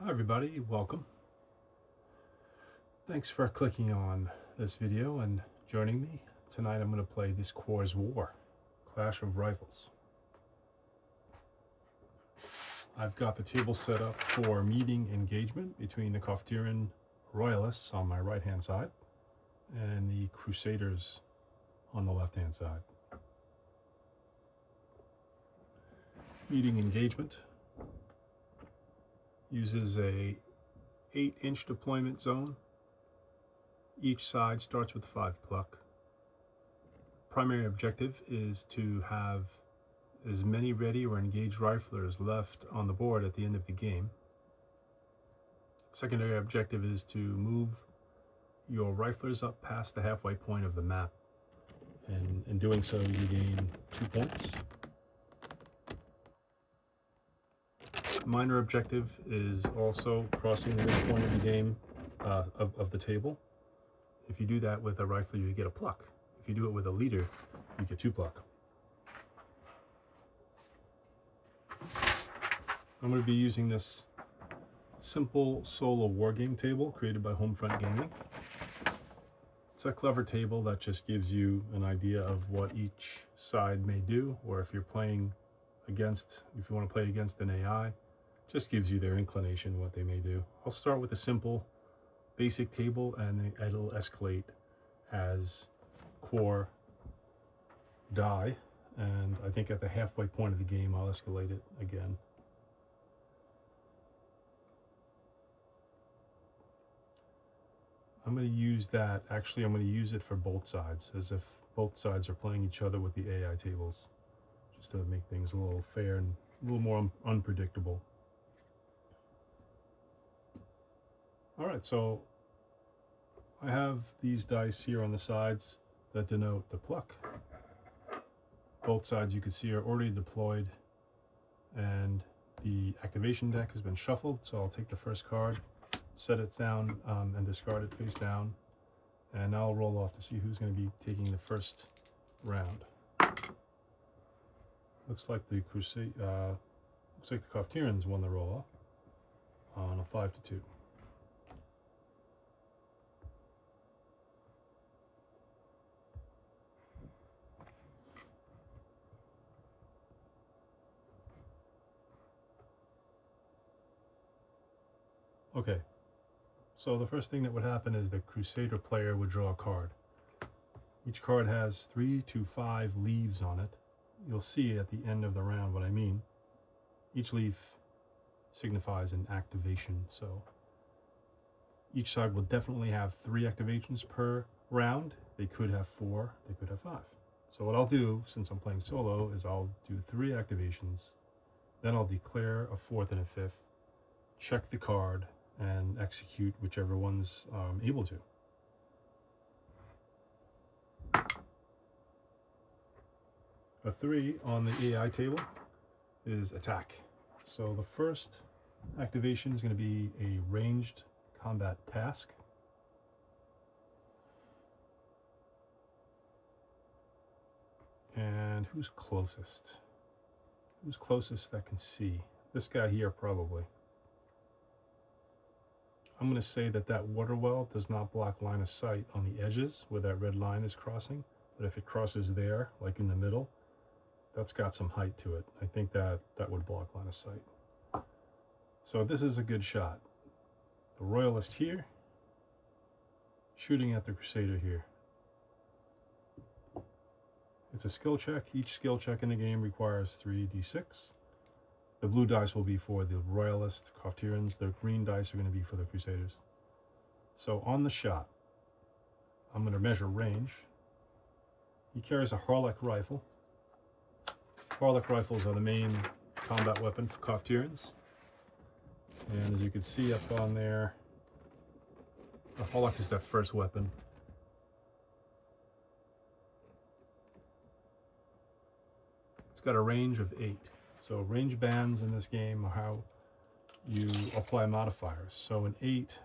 Hi everybody, welcome. Thanks for clicking on this video and joining me. Tonight I'm going to play this Quar's War, Clash of Rhyfles. I've got the table set up for meeting engagement between the Coftyran Royalists on my right hand side and the Crusaders on the left hand side. Meeting engagement uses a 8-inch deployment zone. Each side starts with 5 pluck. Primary objective is to have as many ready or engaged riflers left on the board at the end of the game. Secondary objective is to move your riflers up past the halfway point of the map, and in doing so you gain 2 points. Minor objective is also crossing the midpoint of the game, of the table. If you do that with a rifler, you get a pluck. If you do it with a leader, you get 2 pluck. I'm going to be using this simple solo wargame table created by Homefront Gaming. It's a clever table that just gives you an idea of what each side may do, or if you're playing against, if you want to play against an AI, just gives you their inclination, what they may do. I'll start with a simple basic table and it'll escalate as Quar die, and I think at the halfway point of the game I'll escalate it again. I'm going to use that, actually I'm going to use it for both sides, as if both sides are playing each other with the AI tables, just to make things a little fair and a little more unpredictable. Alright, so I have these dice here on the sides that denote the pluck. Both sides, you can see, are already deployed, and the activation deck has been shuffled, so I'll take the first card, set it down, and discard it face down, and I'll roll off to see who's going to be taking the first round. Looks like the Coftyrans won the roll off on a 5-2. Okay, so the first thing that would happen is the Crusader player would draw a card. Each card has 3 to 5 leaves on it. You'll see at the end of the round what I mean. Each leaf signifies an activation, so each side will definitely have 3 activations per round. They could have 4, they could have 5. So what I'll do, since I'm playing solo, is I'll do 3 activations, then I'll declare a 4th and a 5th, check the card, and execute whichever one's able to. A 3 on the AI table is attack. So the first activation is going to be a ranged combat task. And who's closest? Who's closest that can see? This guy here, probably. I'm going to say that that water well does not block line of sight on the edges where that red line is crossing, but if it crosses there, like in the middle, that's got some height to it. I think that would block line of sight. So this is a good shot. The Royalist here, shooting at the Crusader here. It's a skill check. Each skill check in the game requires 3d6. The blue dice will be for the Royalist Coftyrans. The green dice are going to be for the Crusaders. So on the shot, I'm going to measure range. He carries a Harlock rifle. Harlock rifles are the main combat weapon for Coftyrans. And as you can see up on there, the Harlock is their first weapon. It's got a range of 8. So range bands in this game are how you apply modifiers. So an 8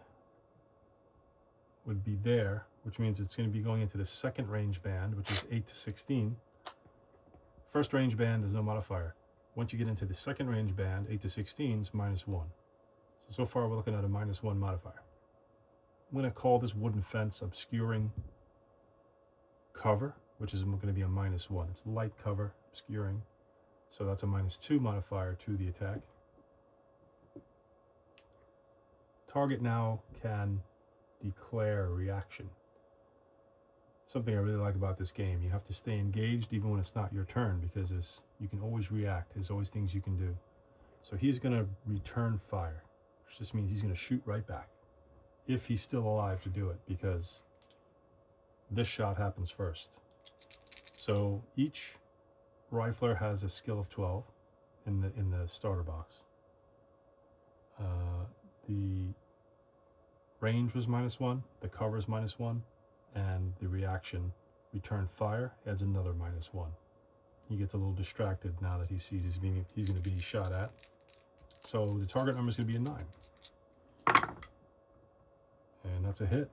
would be there, which means it's going to be going into the second range band, which is 8 to 16. First range band is no modifier. Once you get into the second range band, 8 to 16 is -1. So So far we're looking at a -1 modifier. I'm going to call this wooden fence obscuring cover, which is going to be a -1. It's light cover, obscuring. So that's a -2 modifier to the attack. Target now can declare a reaction. Something I really like about this game. You have to stay engaged even when it's not your turn, because you can always react. There's always things you can do. So he's going to return fire, which just means he's going to shoot right back, if he's still alive to do it, because this shot happens first. So each rifler has a skill of 12 in the starter box. The range was -1, the cover is -1, and the reaction, return fire, adds another -1. He gets a little distracted now that he sees he's going to be shot at. So the target number is going to be a 9. And that's a hit.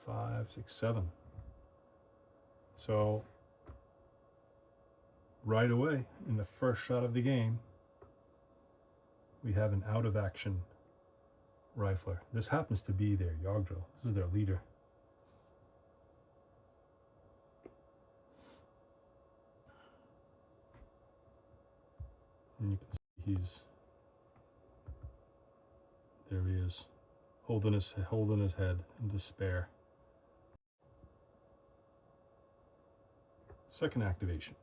5, 6, 7. So right away, in the first shot of the game, we have an out of action rifler. This happens to be their Yogdrill. This is their leader. And you can see there he is, holding his head in despair. Second activation.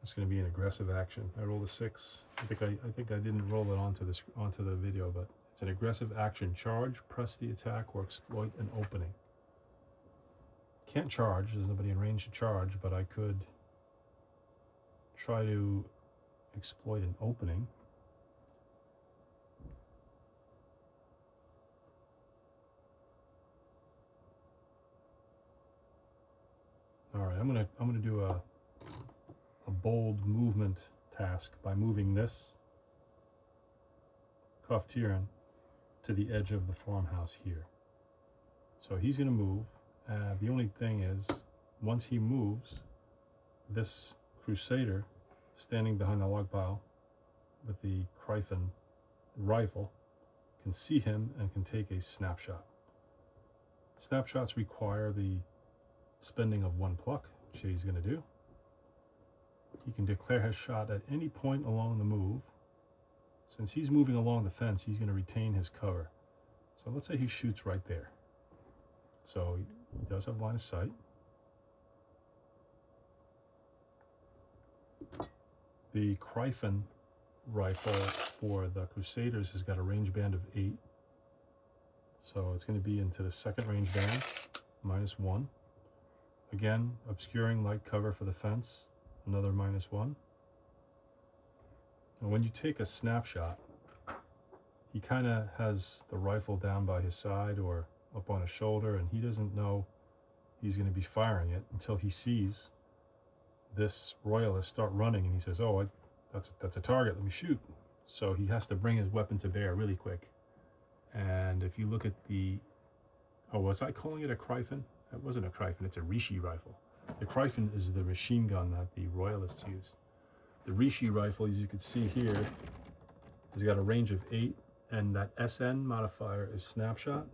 It's going to be an aggressive action. I rolled a 6. I think I didn't roll it onto the video, but it's an aggressive action. Charge, press the attack, or exploit an opening. Can't charge. There's nobody in range to charge, but I could try to exploit an opening. All right, I'm gonna do a bold movement task by moving this Coftyran to the edge of the farmhouse here. So he's gonna move. The only thing is, once he moves, this Crusader standing behind the log pile with the Cryphon rifle can see him and can take a snapshot. Snapshots require the spending of 1 pluck, which he's going to do. He can declare his shot at any point along the move. Since he's moving along the fence, he's going to retain his cover. So let's say he shoots right there. So he does have line of sight. The Cryphon rifle for the Crusaders has got a range band of 8. So it's going to be into the second range band, -1. Again, obscuring light cover for the fence, another -1. And when you take a snapshot, he kind of has the rifle down by his side or up on his shoulder, and he doesn't know he's going to be firing it until he sees this royalist start running, and he says, oh, that's a target, let me shoot. So he has to bring his weapon to bear really quick. And if you look at was I calling it a Cryphon? It wasn't a Cryphon, it's a Rishi rifle. The Cryphon is the machine gun that the royalists use. The Rishi rifle, as you can see here, has got a range of 8, and that SN modifier is snapshot.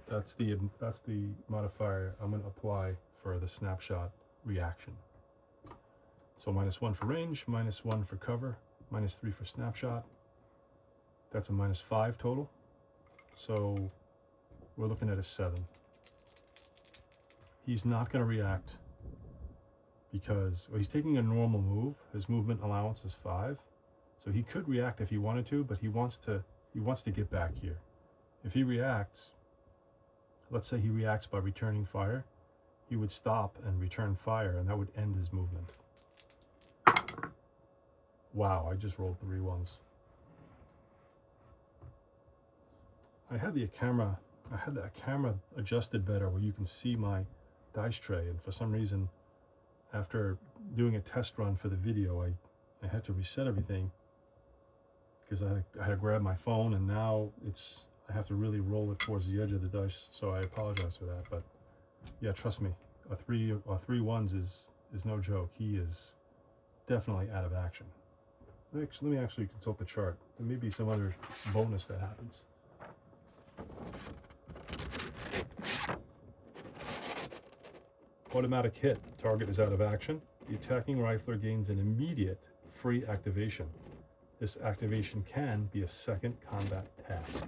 That's the modifier I'm going to apply for the snapshot reaction. So -1 for range, -1 for cover, -3 for snapshot. That's a -5 total. So we're looking at a 7. He's not going to react because he's taking a normal move. His movement allowance is 5. So he could react if he wanted to, but he wants to get back here. If he reacts, let's say he reacts by returning fire, he would stop and return fire, and that would end his movement. Wow, I just rolled 3 ones. I had that camera adjusted better where you can see my dice tray, and for some reason, after doing a test run for the video, I had to reset everything because I had to grab my phone, and now I have to really roll it towards the edge of the dice, so I apologize for that. But yeah, trust me, a three ones is no joke. He is definitely out of action. Let me actually consult the chart. There may be some other bonus that happens. Automatic hit. Target is out of action. The attacking rifler gains an immediate free activation. This activation can be a second combat task.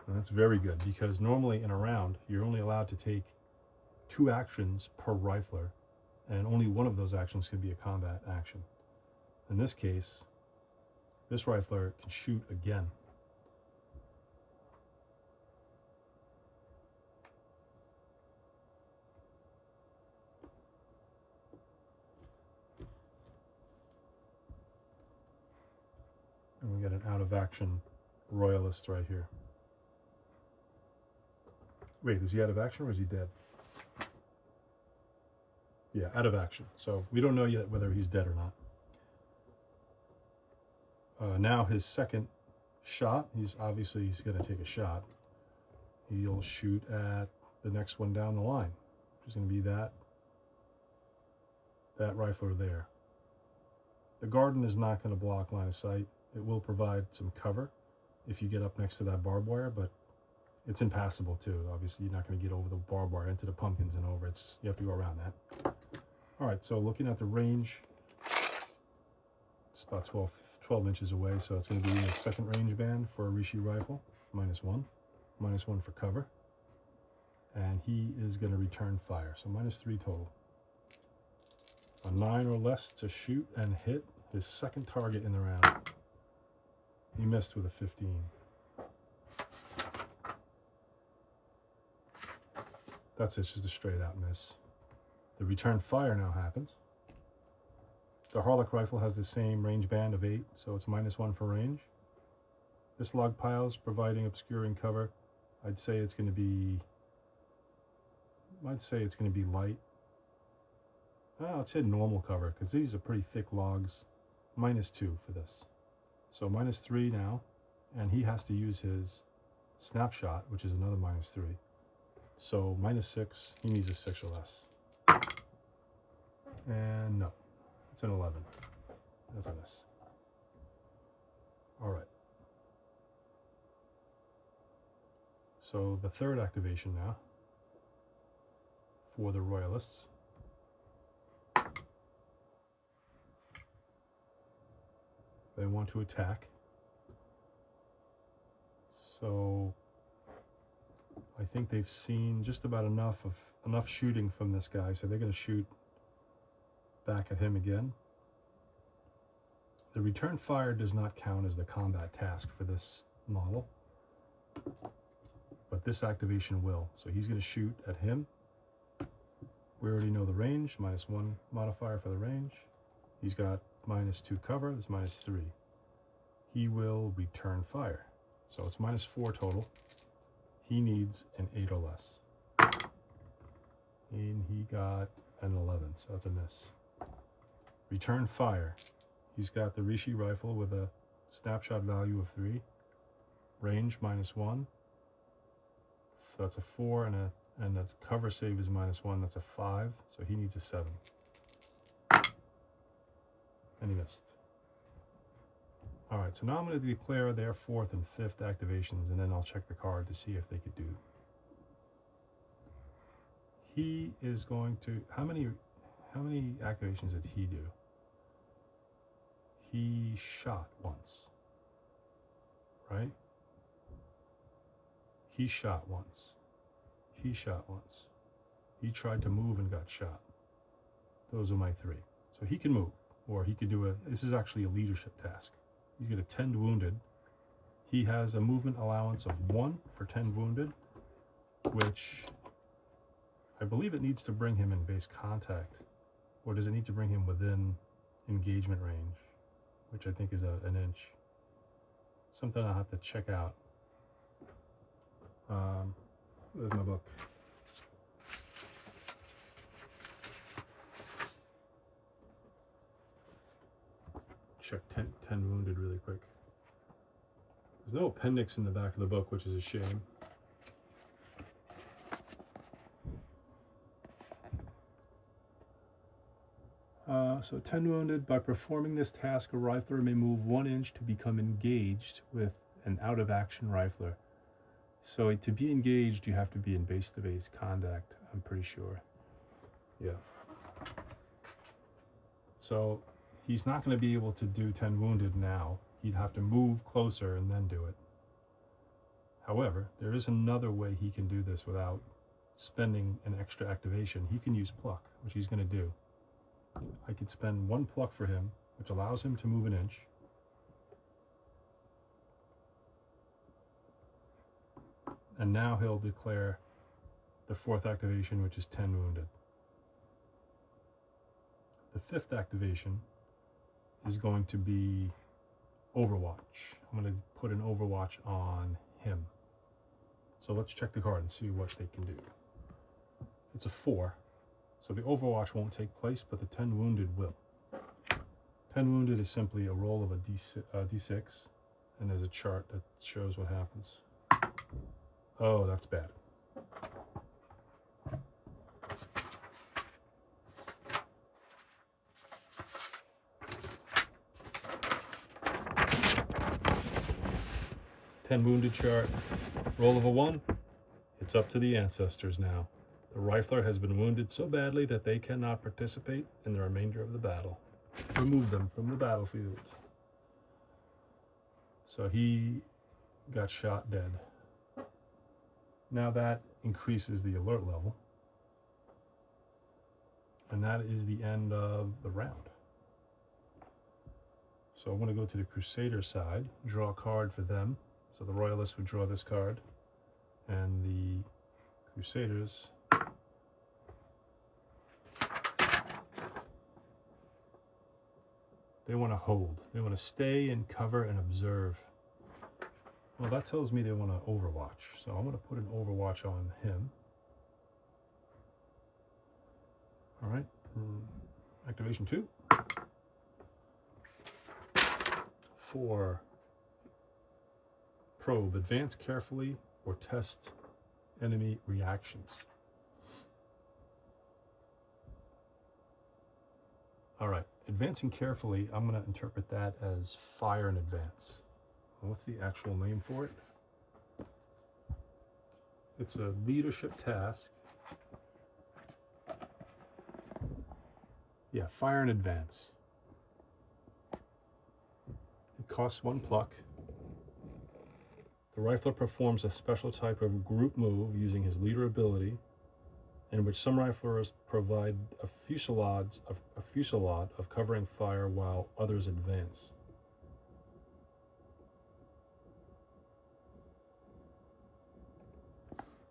And that's very good, because normally in a round, you're only allowed to take 2 actions per rifler, and only one of those actions can be a combat action. In this case, this rifler can shoot again. And we got an out of action royalist right here. Wait, is he out of action or is he dead? Yeah, out of action. So we don't know yet whether he's dead or not. Now his second shot, he's going to take a shot. He'll shoot at the next one down the line, which is going to be that rifler there. The garden is not going to block line of sight. It will provide some cover if you get up next to that barbed wire, but it's impassable too. Obviously, you're not going to get over the barbed wire into the pumpkins and over. You have to go around that. All right, so looking at the range, it's about 12 inches away, so it's going to be a second range band for a Rishi rifle, -1, -1 for cover, and he is going to return fire, so -3 total. A 9 or less to shoot and hit his second target in the round. He missed with a 15. That's it, just a straight out miss. The return fire now happens. The Harlock rifle has the same range band of 8, so it's -1 for range. This log pile is providing obscuring cover. I'd say it's going to be light. I'd say normal cover, because these are pretty thick logs. -2 for this. So -3 now, and he has to use his snapshot, which is another -3. So -6, he needs a 6 or less. And no, it's an 11. That's a miss. All right. So the third activation now for the Royalists. They want to attack. So I think they've seen just about enough shooting from this guy, so they're going to shoot back at him again. The return fire does not count as the combat task for this model, but this activation will. So he's going to shoot at him. We already know the range, -1 modifier for the range. He's got -2 cover, that's -3. He will return fire. So it's -4 total. He needs an 8 or less. And he got an 11, so that's a miss. Return fire. He's got the Rishi rifle with a snapshot value of 3. Range -1. That's a 4, and the cover save is -1. That's a 5, so he needs a 7. And he missed. All right, so now I'm going to declare their 4th and 5th activations, and then I'll check the card to see if they could do. He is going to, how many activations did he do? He shot once, right? He shot once. He shot once. He tried to move and got shot. Those are my 3. So he can move, or he could do this is actually a leadership task. He's going to tend wounded. He has a movement allowance of 1 for 10 wounded, which I believe it needs to bring him in base contact, or does it need to bring him within engagement range, which I think is an inch. Something I'll have to check out. Where's my book? Check 10 wounded really quick. There's no appendix in the back of the book, which is a shame. So 10 wounded. By performing this task, a rifler may move 1 inch to become engaged with an out-of-action rifler. So to be engaged, you have to be in base-to-base contact, I'm pretty sure. Yeah. So he's not going to be able to do 10 wounded now. He'd have to move closer and then do it. However, there is another way he can do this without spending an extra activation. He can use pluck, which he's going to do. I could spend 1 pluck for him, which allows him to move 1 inch. And now he'll declare the 4th activation, which is 10 wounded. The 5th activation is going to be Overwatch. I'm going to put an Overwatch on him. So let's check the card and see what they can do. It's a 4. So the Overwatch won't take place, but the 10 wounded will. 10 wounded is simply a roll of a D6, and there's a chart that shows what happens. Oh, that's bad. Ten wounded chart. Roll of a 1. It's up to the ancestors now. The rifler has been wounded so badly that they cannot participate in the remainder of the battle. Remove them from the battlefield. So he got shot dead. Now that increases the alert level. And that is the end of the round. So I'm going to go to the Crusader side, draw a card for them. So the Royalists would draw this card, and the Crusaders they want to hold. They want to stay and cover and observe. Well, that tells me they want to Overwatch. So I'm going to put an Overwatch on him. All right. Activation 2. 4. Probe. Advance carefully or test enemy reactions. All right. Advancing carefully, I'm going to interpret that as fire in advance. What's the actual name for it? It's a leadership task. Yeah, fire in advance. It costs 1 pluck. The rifler performs a special type of group move using his leader ability, in which some riflers provide a fusillade of covering fire while others advance.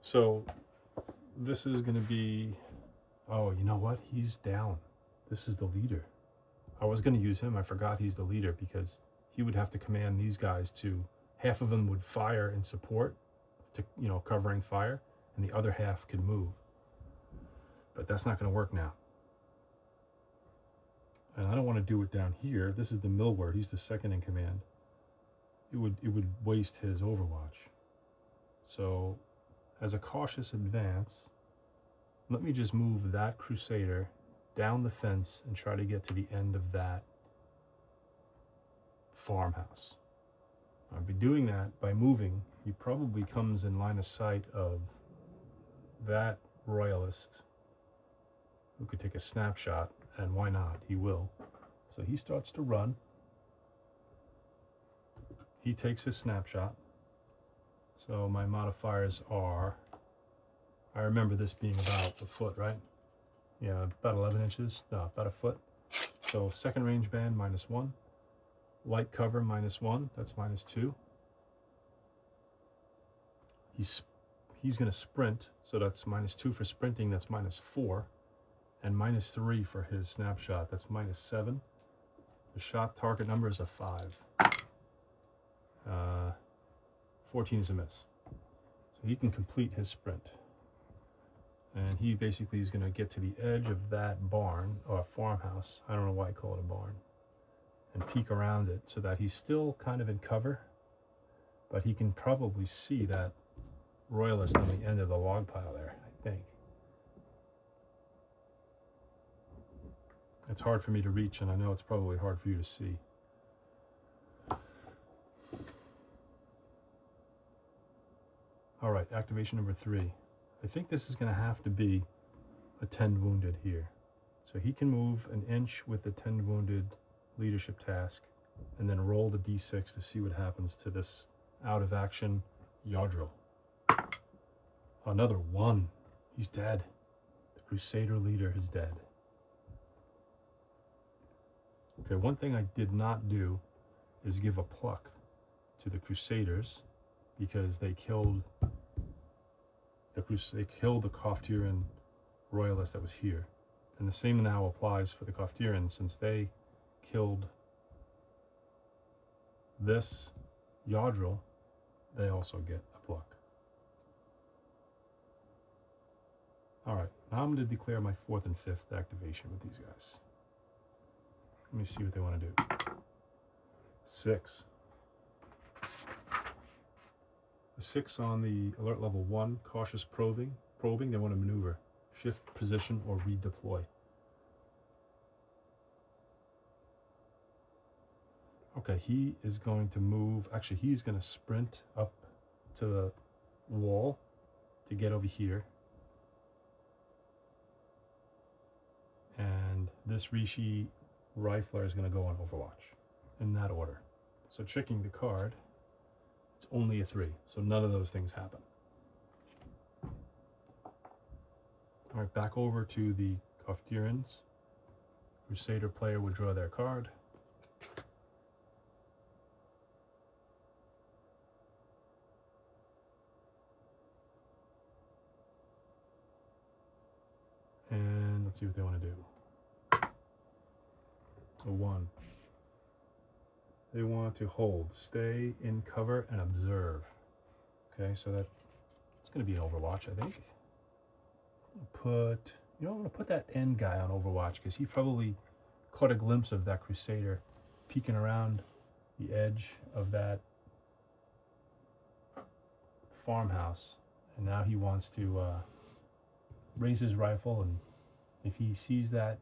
So this is going to be, oh, you know what? He's down. This is the leader. I was going to use him. I forgot he's the leader because he would have to command these guys to, half of them would fire in support to, covering fire, and the other half could move. But that's not going to work now. And I don't want to do it down here. This is the Millward. He's the second in command. It would waste his Overwatch. So as a cautious advance, let me just move that Crusader down the fence and try to get to the end of that farmhouse. I'll be doing that by moving. He probably comes in line of sight of that Royalist who could take a snapshot, and why not? He will. So he starts to run. He takes his snapshot. So my modifiers are, I remember this being about a foot, right? Yeah, about 11 inches, no, about a foot. So second range band, -1. Light cover, -1, that's -2. He's gonna sprint, so that's -2 for sprinting, that's -4. And -3 for his snapshot, that's -7. The shot target number is a 5. 14 is a miss. So he can complete his sprint. And he basically is going to get to the edge of that barn, or farmhouse, I don't know why I call it a barn, and peek around it so that he's still kind of in cover, but he can probably see that Royalist on the end of the log pile there, I think. It's hard for me to reach, and I know it's probably hard for you to see. All right, activation number 3. I think this is going to have to be a 10 wounded here. So he can move an inch with the 10 wounded leadership task, and then roll the d6 to see what happens to this out of action Yardril. Another 1. He's dead. The Crusader leader is dead. Okay, one thing I did not do is give a pluck to the Crusaders, because they killed the Coftyran royalist that was here. And the same now applies for the Coftyran, since they killed this Yardril, they also get a pluck. Alright, now I'm going to declare my 4th and 5th activation with these guys. Let me see what they want to do. 6. A 6 on the alert level 1, cautious probing. They want to maneuver, shift position, or redeploy. Okay, he is going to move. Actually, he's going to sprint up to the wall to get over here. And this Rishi Rifler is going to go on Overwatch in that order. So checking the card, it's only a 3, so none of those things happen. All right, back over to the Coftyrans. Crusader player would draw their card. And let's see what they want to do. A 1. They want to hold, stay in cover, and observe. Okay, so that it's going to be an Overwatch, I think. I'm going to put that end guy on Overwatch, because he probably caught a glimpse of that Crusader peeking around the edge of that farmhouse, and now he wants to raise his rifle, and if he sees that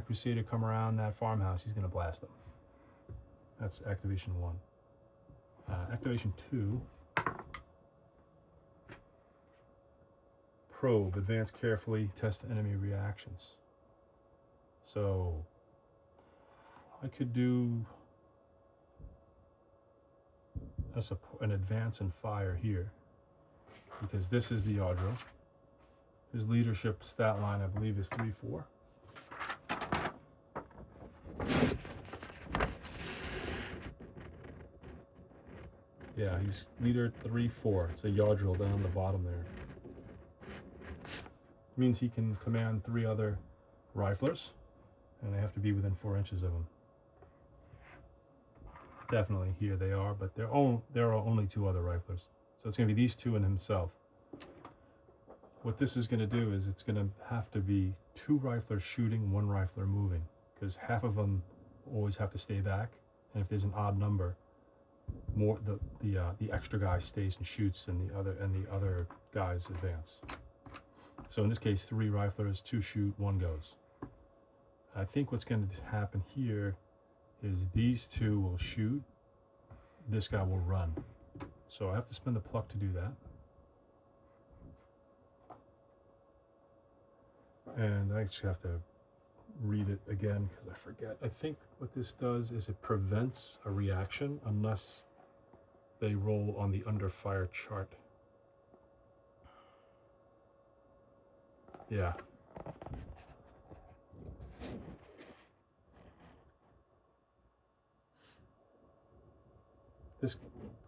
Crusader come around that farmhouse, he's going to blast them. That's activation 1. Activation 2. Probe, advance carefully, test enemy reactions. So I could do an advance and fire here, because this is the Yardril. His leadership stat line, I believe, is 3-4. Yeah, he's leader 3-4. It's a Yardril down the bottom there. Means he can command 3 other riflers, and they have to be within 4 inches of him. Definitely here they are, but there are only 2 other riflers. So it's going to be these 2 and himself. What this is going to do is it's going to have to be 2 riflers shooting, 1 rifler moving, because half of them always have to stay back, and if there's an odd number, more the extra guy stays and shoots, and the other guys advance. So in this case, 3 riflers, 2 shoot, 1 goes. I think what's going to happen here is these 2 will shoot, this guy will run. So I have to spend the pluck to do that. And I actually have to read it again because I forget. I think what this does is it prevents a reaction unless they roll on the under fire chart. Yeah. This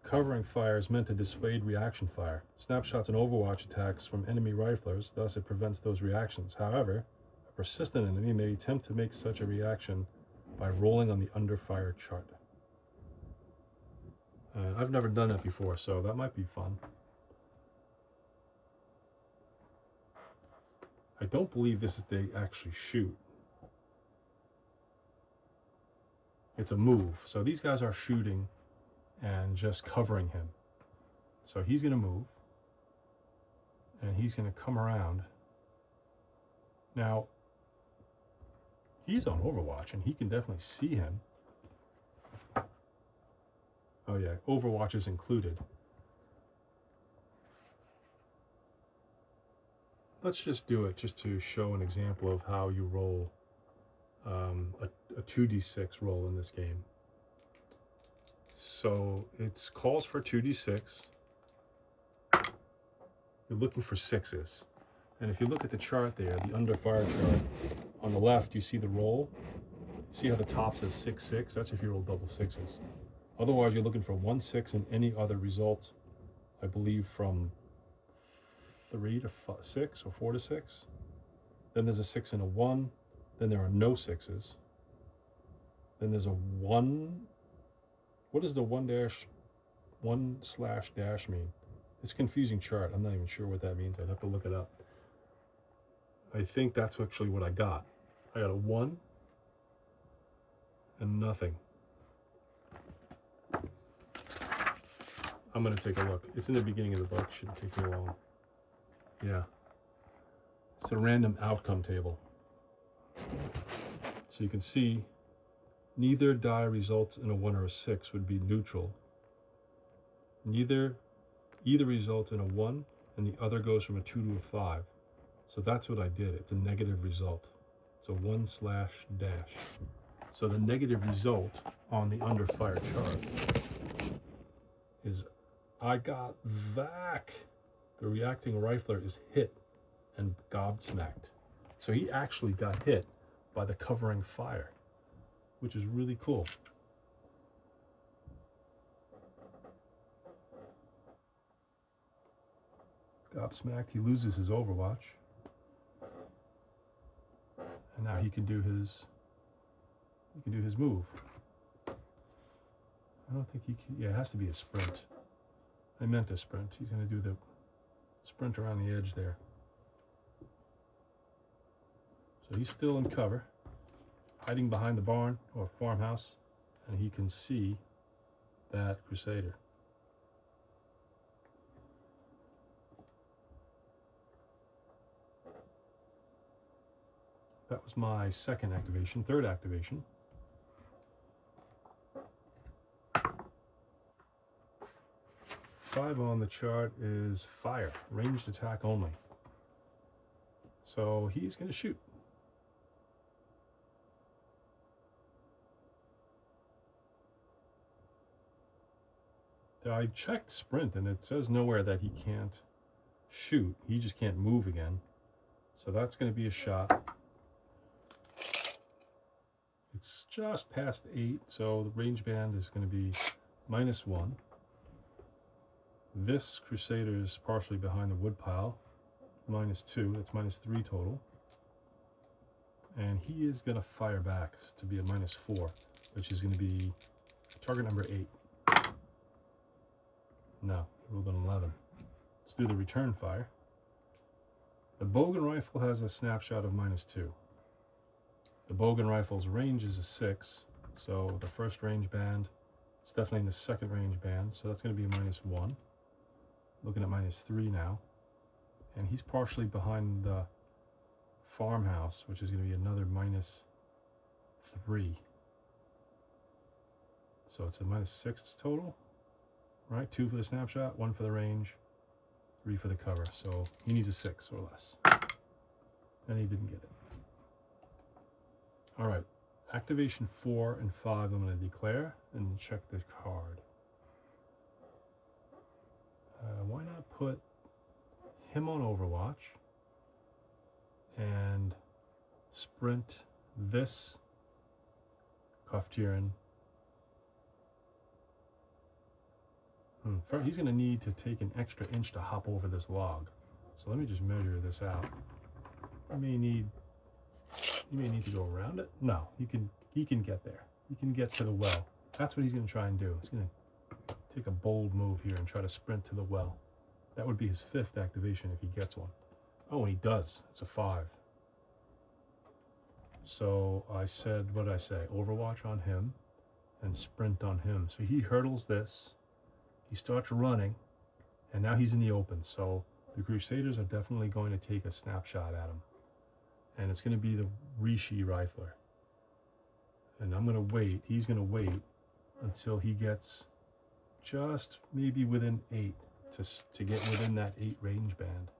covering fire is meant to dissuade reaction fire. Snapshots and Overwatch attacks from enemy riflers, thus it prevents those reactions. However, a persistent enemy may attempt to make such a reaction by rolling on the under fire chart. I've never done that before, so that might be fun. I don't believe this is they actually shoot. It's a move. So these guys are shooting and just covering him. So he's going to move, and he's going to come around. Now, He's on Overwatch, and he can definitely see him. Oh yeah, Overwatch is included. Let's just do it just to show an example of how you roll a 2d6 roll in this game. So it calls for 2d6. You're looking for 6s. And if you look at the chart there, the under fire chart, on the left you see the roll. See how the top says 6-6? That's if you roll double 6s. Otherwise you're looking for 1-6 and any other result, I believe from 3 to 6 or 4 to 6. Then there's a 6 and a 1. Then there are no 6s. Then there's a 1. What does the 1/dash mean? It's a confusing chart. I'm not even sure what that means. I'd have to look it up. I think that's actually what I got. I got a 1 and nothing. I'm going to take a look. It's in the beginning of the book. Shouldn't take too long. Yeah. It's a random outcome table. So you can see neither die results in a 1 or a 6 would be neutral. Either results in a 1 and the other goes from a 2 to a 5. So that's what I did. It's a negative result. It's a 1/dash. So the negative result on the under fire chart is I got Vac. The reacting rifler is hit and gobsmacked. So he actually got hit by the covering fire, which is really cool. Gobsmacked, he loses his Overwatch. And now he can do his move. I don't think he can, yeah, it has to be a sprint. I meant a sprint. He's going to do the sprint around the edge there. So he's still in cover, hiding behind the barn or farmhouse, and he can see that Crusader. That was my second activation. Third activation. Five on the chart is fire, ranged attack only. So he's going to shoot. I checked sprint and it says nowhere that he can't shoot. He just can't move again. So that's going to be a shot. It's just past 8, so the range band is going to be -1. This Crusader is partially behind the woodpile, -2, that's -3 total. And he is going to fire back to be a -4, which is going to be target number 8. No, rolled an 11. Let's do the return fire. The Bogan rifle has a snapshot of -2. The Bogan rifle's range is a 6, so the first range band, it's definitely in the second range band, so that's going to be a -1. Looking at -3 now. And he's partially behind the farmhouse, which is going to be another -3. So it's a -6 total, right? 2 for the snapshot, 1 for the range, 3 for the cover. So he needs a 6 or less. And he didn't get it. All right, activation 4 and 5 I'm going to declare and check the card. Why not put him on Overwatch and sprint this Coftyran. He's going to need to take an extra inch to hop over this log. So let me just measure this out. You may need to go around it. No, he can get there. He can get to the well. That's what he's going to try and do. He's going to take a bold move here and try to sprint to the well. That would be his 5th activation if he gets one. Oh, and he does. It's a 5. So I said, what did I say? Overwatch on him and sprint on him. So he hurdles this. He starts running, and now he's in the open. So the Crusaders are definitely going to take a snapshot at him. And it's going to be the Rishi rifler. And I'm going to wait. He's going to wait until he gets just maybe within 8 to get within that 8 range band.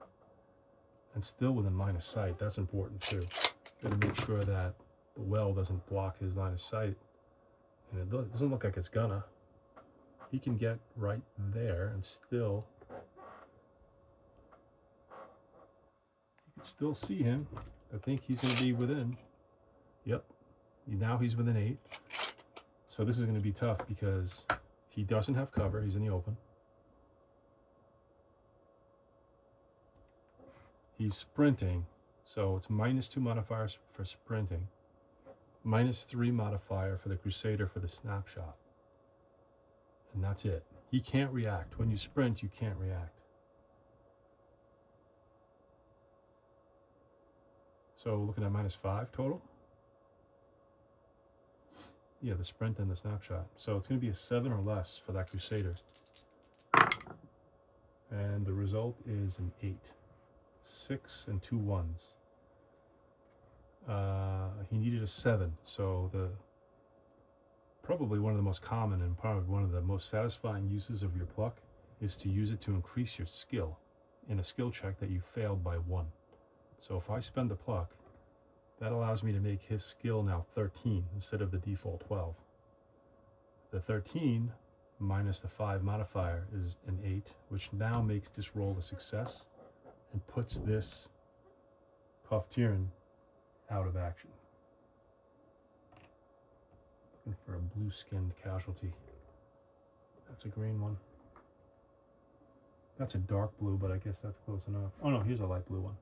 And still within line of sight. That's important too. Got to make sure that the well doesn't block his line of sight. And it doesn't look like it's gonna. He can get right there and still... You can still see him. I think he's going to be within. Yep. Now he's within 8. So this is going to be tough because he doesn't have cover. He's in the open. He's sprinting. So it's -2 modifiers for sprinting. -3 modifier for the Crusader for the snapshot. And that's it. He can't react. When you sprint, you can't react. So looking at -5 total. Yeah, the sprint and the snapshot. So it's going to be a 7 or less for that Crusader. And the result is an 8. 6 and 2 1s. He needed a 7. So probably one of the most common and probably one of the most satisfying uses of your pluck is to use it to increase your skill in a skill check that you failed by 1. So if I spend the pluck, that allows me to make his skill now 13 instead of the default 12. The 13 minus the 5 modifier is an 8, which now makes this roll a success and puts this Coftyran out of action. Looking for a blue-skinned casualty. That's a green one. That's a dark blue, but I guess that's close enough. Oh no, here's a light blue one.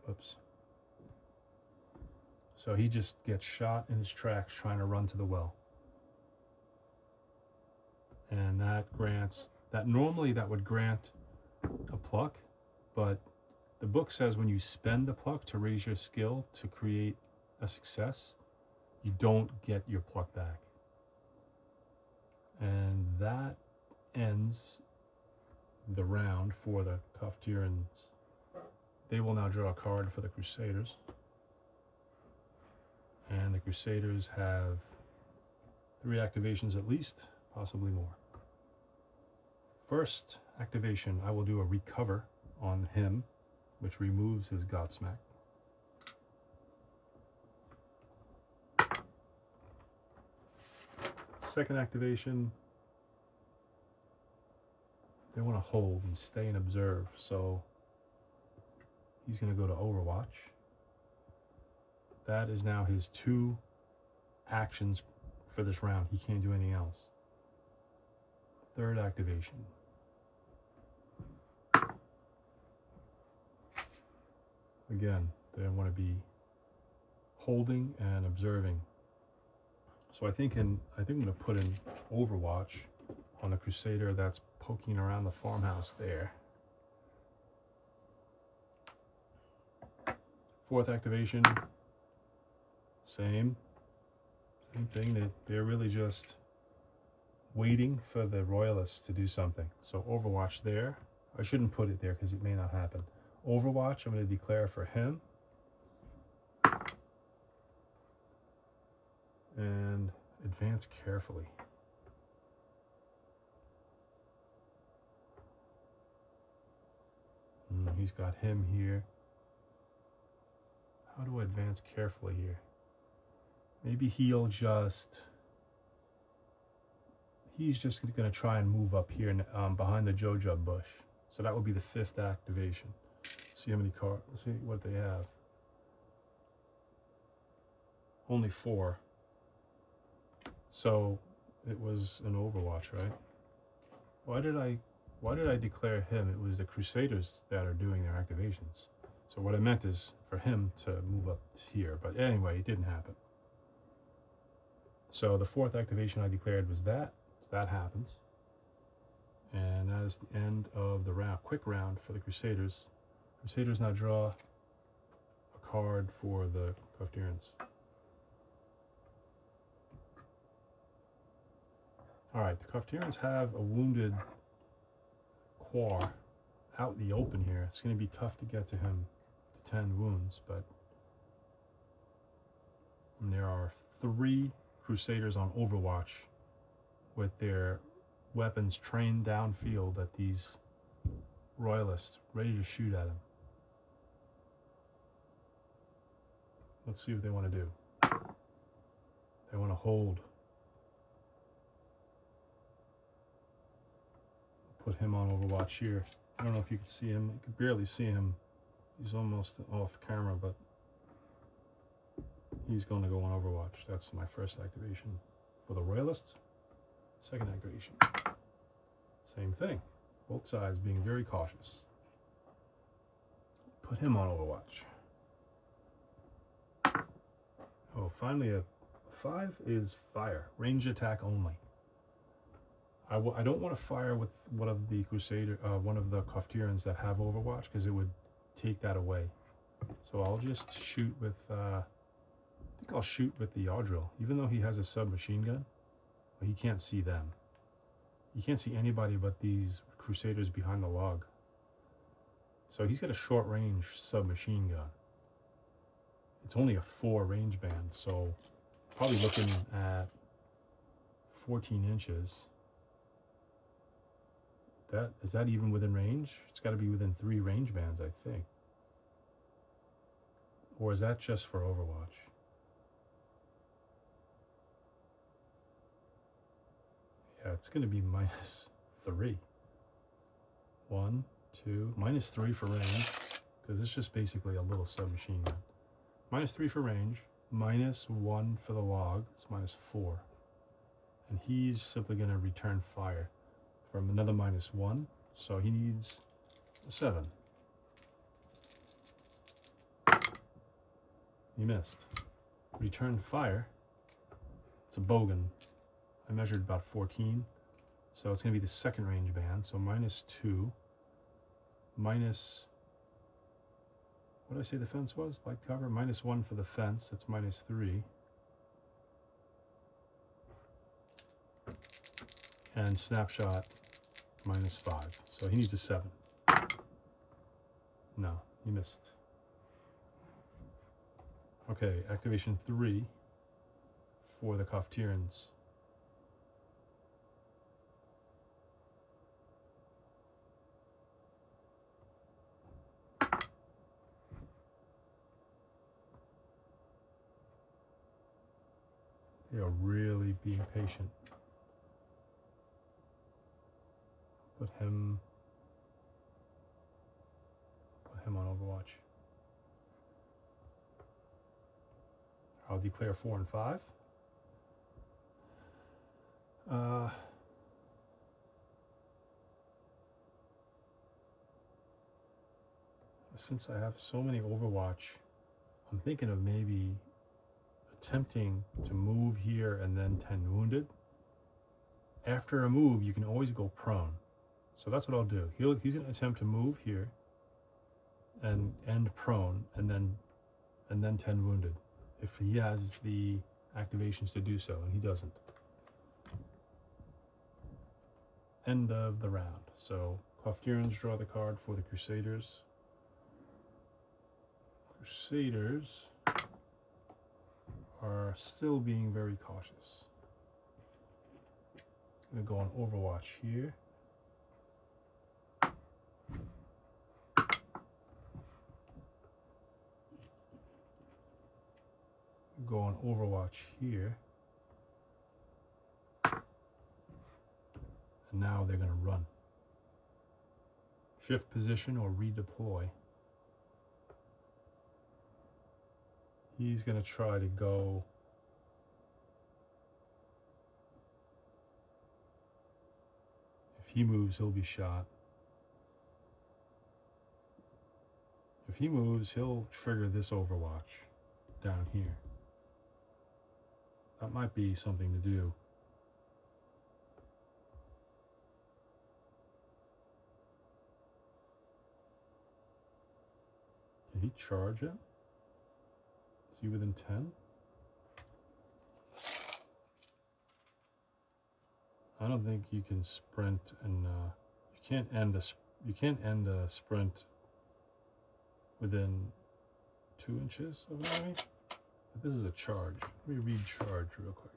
Oops. So he just gets shot in his tracks trying to run to the well. And that grants, normally that would grant a pluck, but the book says when you spend the pluck to raise your skill to create a success, you don't get your pluck back. And that ends the round for the Coftyrans. They will now draw a card for the Crusaders. And the Crusaders have 3 activations at least, possibly more. First activation, I will do a recover on him, which removes his gobsmack. Second activation, they want to hold and stay and observe, so he's going to go to Overwatch. That is now his 2 actions for this round. He can't do anything else. Third activation. Again, they want to be holding and observing. So I think I'm going to put in Overwatch on the Crusader that's poking around the farmhouse there. Fourth activation. Same thing. They're really just waiting for the royalists to do something. So Overwatch there. I shouldn't put it there because it may not happen. Overwatch, I'm going to declare for him. And advance carefully. He's got him here. How do I advance carefully here? Maybe he's just going to try and move up here behind the Jojo bush. So that would be the 5th activation. Let's see how many cards, let's see what they have. Only 4. So it was an Overwatch, right? Why did I declare him? It was the Crusaders that are doing their activations. So what I meant is for him to move up here. But anyway, it didn't happen. So the 4th activation I declared was that. So that happens. And that is the end of the round. Quick round for the Crusaders. Crusaders now draw a card for the Coftyrans. Alright, the Coftyrans have a wounded Quar out in the open here. It's going to be tough to get to him to 10 wounds, but And there are 3 Crusaders on Overwatch with their weapons trained downfield at these Royalists, ready to shoot at him. Let's see what they want to do. They want to hold. Put him on Overwatch here. I don't know if you can see him. You can barely see him. He's almost off camera, but he's going to go on Overwatch. That's my first activation for the Royalists. Second activation. Same thing. Both sides being very cautious. Put him on Overwatch. Oh, finally a 5 is fire. Range attack only. I don't want to fire with one of the Coftyrans that have Overwatch, because it would take that away. So I'll just shoot with, I think I'll shoot with the Yawdrill, even though he has a submachine gun. But he can't see them. He can't see anybody but these Crusaders behind the log. So he's got a short range submachine gun. It's only a 4 range band, so probably looking at 14 inches. Is that even within range? It's got to be within 3 range bands, I think. Or is that just for Overwatch? Yeah, it's going to be -3. 1, 2, -3 for range, because it's just basically a little submachine gun. -3 for range, -1 for the log, it's -4. And he's simply going to return fire from another -1, so he needs a 7. He missed. Return fire. It's a bogan. I measured about 14, so it's going to be the second range band, so -2, minus, what did I say the fence was? Light cover? -1 for the fence, that's -3. And snapshot, -5. So he needs a 7. No, he missed. Okay, activation 3 for the Coftyrans. They are really being patient. Put him on Overwatch. I'll declare 4 and 5. Since I have so many Overwatch, I'm thinking of maybe attempting to move here and then 10 wounded. After a move, you can always go prone. So that's what I'll do. He's going to attempt to move here and end prone, and then 10 wounded, if he has the activations to do so, and he doesn't. End of the round. So Coftyrans draw the card for the Crusaders. Crusaders are still being very cautious. I'm going to go on Overwatch here. Go on Overwatch here. And now they're going to run. Shift position or redeploy. He's going to try to go if he moves, he'll be shot. If he moves, he'll trigger this Overwatch down here. That might be something to do. Did he charge it? Is he within 10? I don't think you can sprint, and you can't end a sprint within 2 inches of an enemy. But this is a charge. Let me read charge real quick.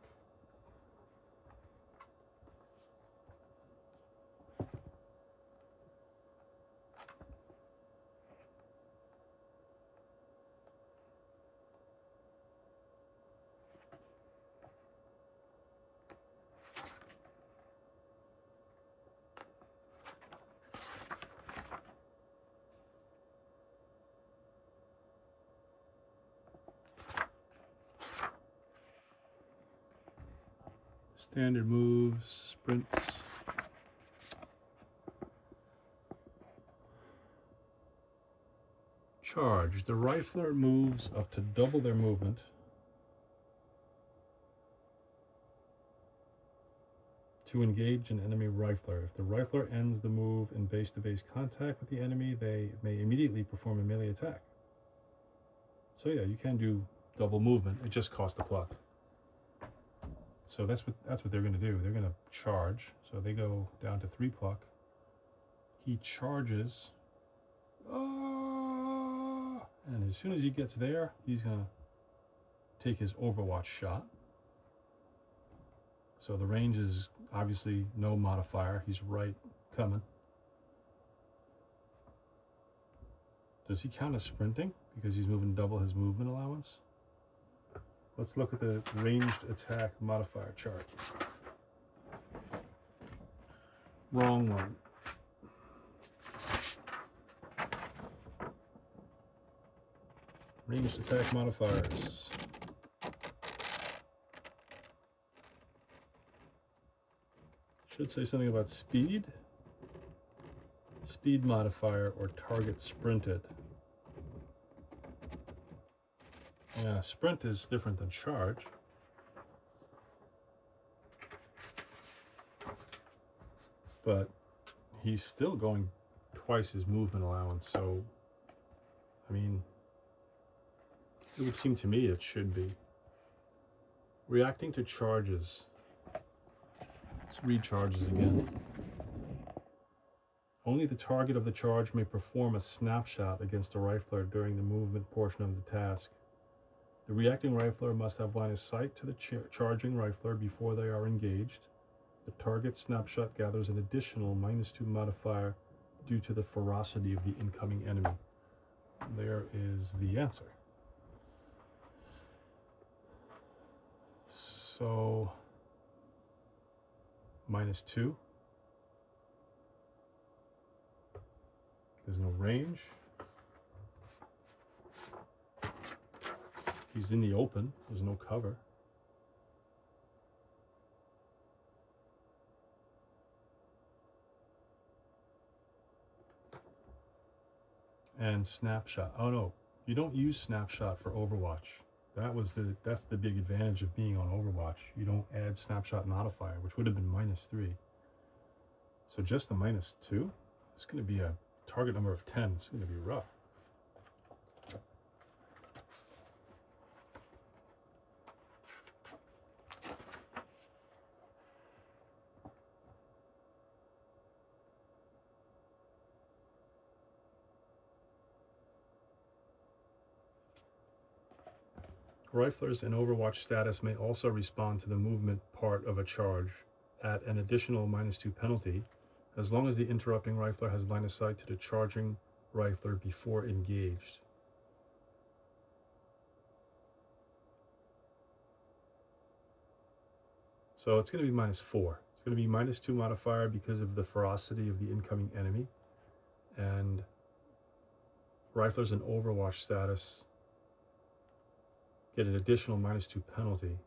Standard moves, sprints. Charge. The rifler moves up to double their movement to engage an enemy rifler. If the rifler ends the move in base-to-base contact with the enemy, they may immediately perform a melee attack. So yeah, you can do double movement. It just costs a pluck. So that's what they're going to do. They're going to charge. So they go down to 3 pluck. He charges. And as soon as he gets there, he's going to take his Overwatch shot. So the range is obviously no modifier. He's right coming. Does he count as sprinting? Because he's moving double his movement allowance? Let's look at the ranged attack modifier chart. Wrong one. Ranged attack modifiers. Should say something about speed. Speed modifier or target sprinted. Yeah, sprint is different than charge. But he's still going twice his movement allowance, so I mean, it would seem to me it should be. Reacting to charges. Let's read charges again. Only the target of the charge may perform a snapshot against a rifler during the movement portion of the task. The reacting rifler must have line of sight to the charging rifler before they are engaged. The target snapshot gathers an additional -2 modifier due to the ferocity of the incoming enemy. There is the answer. So, -2. There's no range. He's in the open. There's no cover. And snapshot. Oh no, you don't use snapshot for Overwatch. That's the big advantage of being on Overwatch. You don't add snapshot modifier, which would have been -3. So just the -2. It's going to be a target number of 10. It's going to be rough. Riflers in Overwatch status may also respond to the movement part of a charge at an additional -2 penalty, as long as the interrupting rifler has line of sight to the charging rifler before engaged. So it's going to be -4. It's going to be -2 modifier because of the ferocity of the incoming enemy, and riflers in Overwatch status get an additional -2 penalty.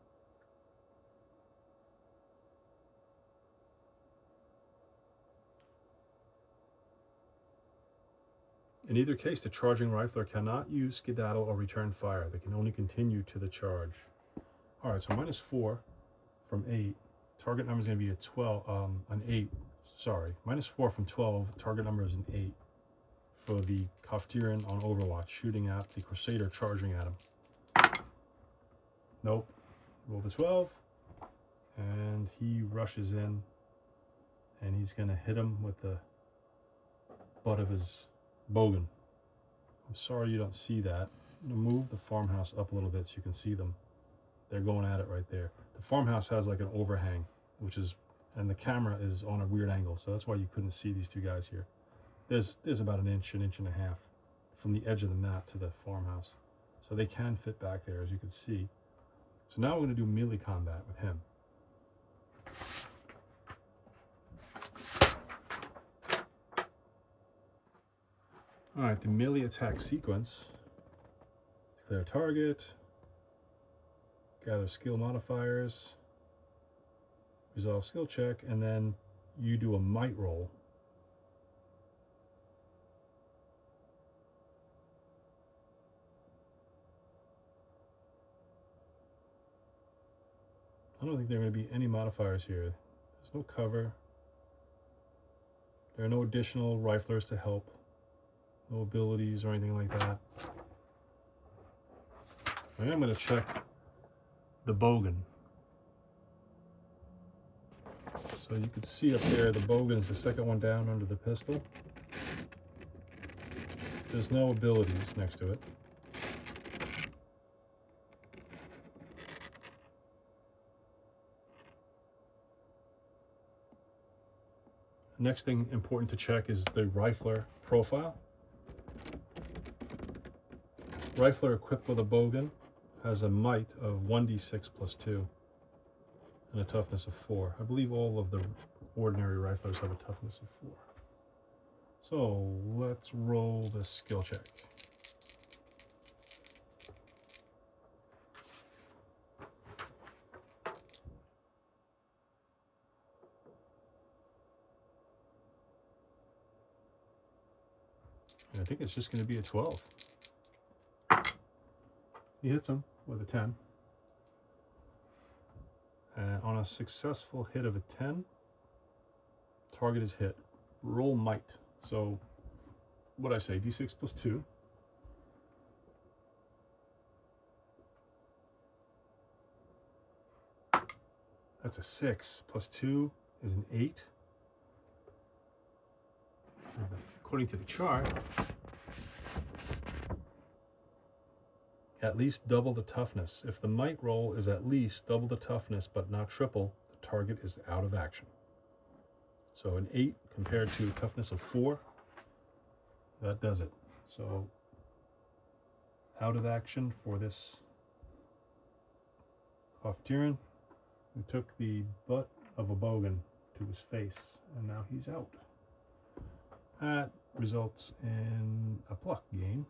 In either case, the charging rifler cannot use skedaddle or return fire. They can only continue to the charge. All right, so -4 from 8. Target number is going to be an 8. Sorry, -4 from 12. Target number is an 8 for the Coftyran on Overwatch, shooting at the Crusader, charging at him. Nope. Roll the 12, and he rushes in, and he's going to hit him with the butt of his bogan. I'm sorry you don't see that, I'm gonna move the farmhouse up a little bit so you can see them. They're going at it right there. The farmhouse has like an overhang, and the camera is on a weird angle, so that's why you couldn't see these two guys here. There's about an inch and a half from the edge of the map to the farmhouse. So they can fit back there, as you can see. So now we're going to do melee combat with him. Alright, the melee attack sequence. Declare target. Gather skill modifiers. Resolve skill check, and then you do a might roll. I don't think there are going to be any modifiers here. There's no cover. There are no additional riflers to help. No abilities or anything like that. I am going to check the bogan. So you can see up there, the bogan is the second one down under the pistol. There's no abilities next to it. Next thing important to check is the rifler profile. Rifler equipped with a bogan has a might of 1d6 plus 2 and a toughness of 4. I believe all of the ordinary riflers have a toughness of 4. So let's roll the skill check. And I think it's just going to be a 12. He hits him with a 10. And on a successful hit of a 10, target is hit. Roll might. So, what'd I say? D6 plus 2. That's a 6. Plus 2 is an 8. According to the chart, at least double the toughness. If the might roll is at least double the toughness but not triple, the target is out of action. So an 8 compared to a toughness of 4, that does it. So out of action for this Coftyran. We took the butt of a bogan to his face, and now he's out. That results in a pluck gain.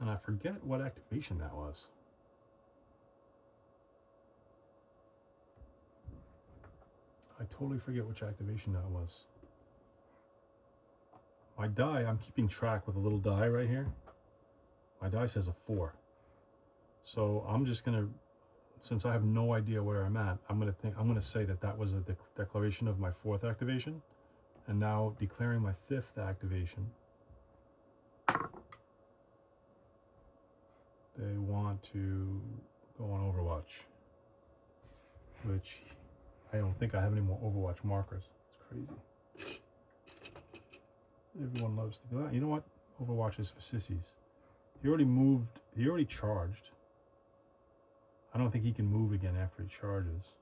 And I forget what activation that was. I totally forget which activation that was. My die, I'm keeping track with a little die right here. My die says a 4. So I'm just gonna, since I have no idea where I'm at, I'm gonna say that that was a declaration of my 4th activation, and now declaring my 5th activation. They want to go on Overwatch, which I don't think I have any more Overwatch markers. It's crazy. Everyone loves to go, you know what? Overwatch is for sissies. He already moved, he already charged. I don't think he can move again after he charges.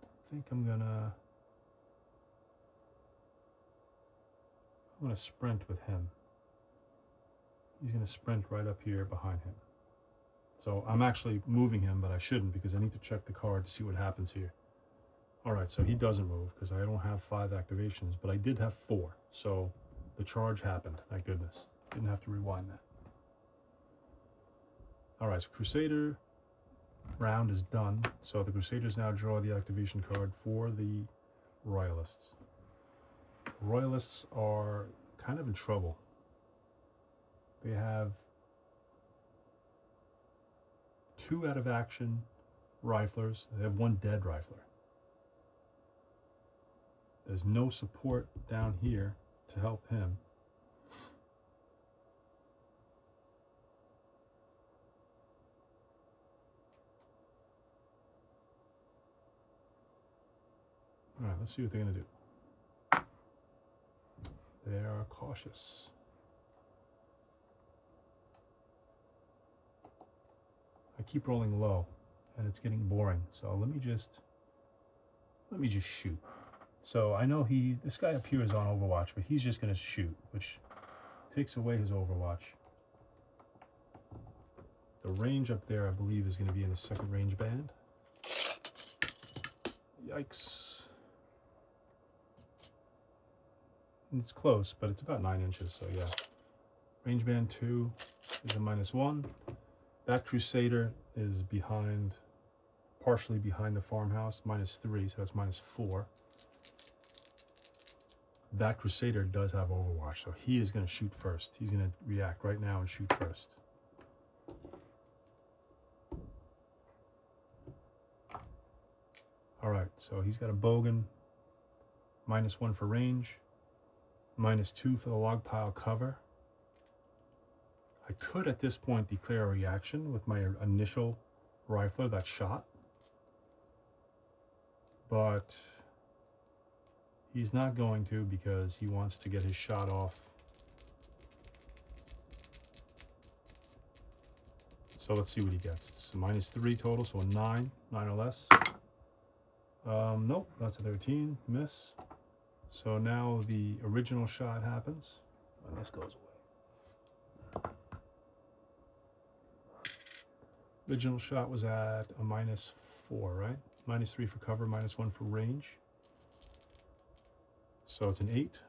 I think I'm gonna sprint with him. He's gonna sprint right up here behind him. So I'm actually moving him, but I shouldn't because I need to check the card to see what happens here. All right, so he doesn't move because I don't have 5 activations, but I did have 4. So the charge happened, thank goodness. Didn't have to rewind that. All right, so Crusader round is done. So the Crusaders now draw the activation card for the Royalists. The Royalists are kind of in trouble. They have 2 out of action riflers. They have 1 dead rifler. There's no support down here to help him. All right, let's see what they're going to do. They are cautious. I keep rolling low, and it's getting boring. So let me just shoot. So I know this guy up here is on Overwatch, but he's just going to shoot, which takes away his Overwatch. The range up there, I believe, is going to be in the second range band. Yikes. It's close, but it's about 9 inches, so yeah. Range band 2 is a -1. That Crusader is behind, partially behind the farmhouse, -3, so that's -4. That Crusader does have Overwatch, so he is going to shoot first. He's going to react right now and shoot first. Alright, so he's got a Bogan, -1 for range, -2 for the log pile cover. I could at this point declare a reaction with my initial rifler that shot, but he's not going to because he wants to get his shot off. So let's see what he gets. It's a -3 total, so a 9 or less. Nope, that's a 13, miss. So now the original shot happens, and this goes away. Original shot was at a -4, right? -3 for cover, -1 for range. So it's an 8.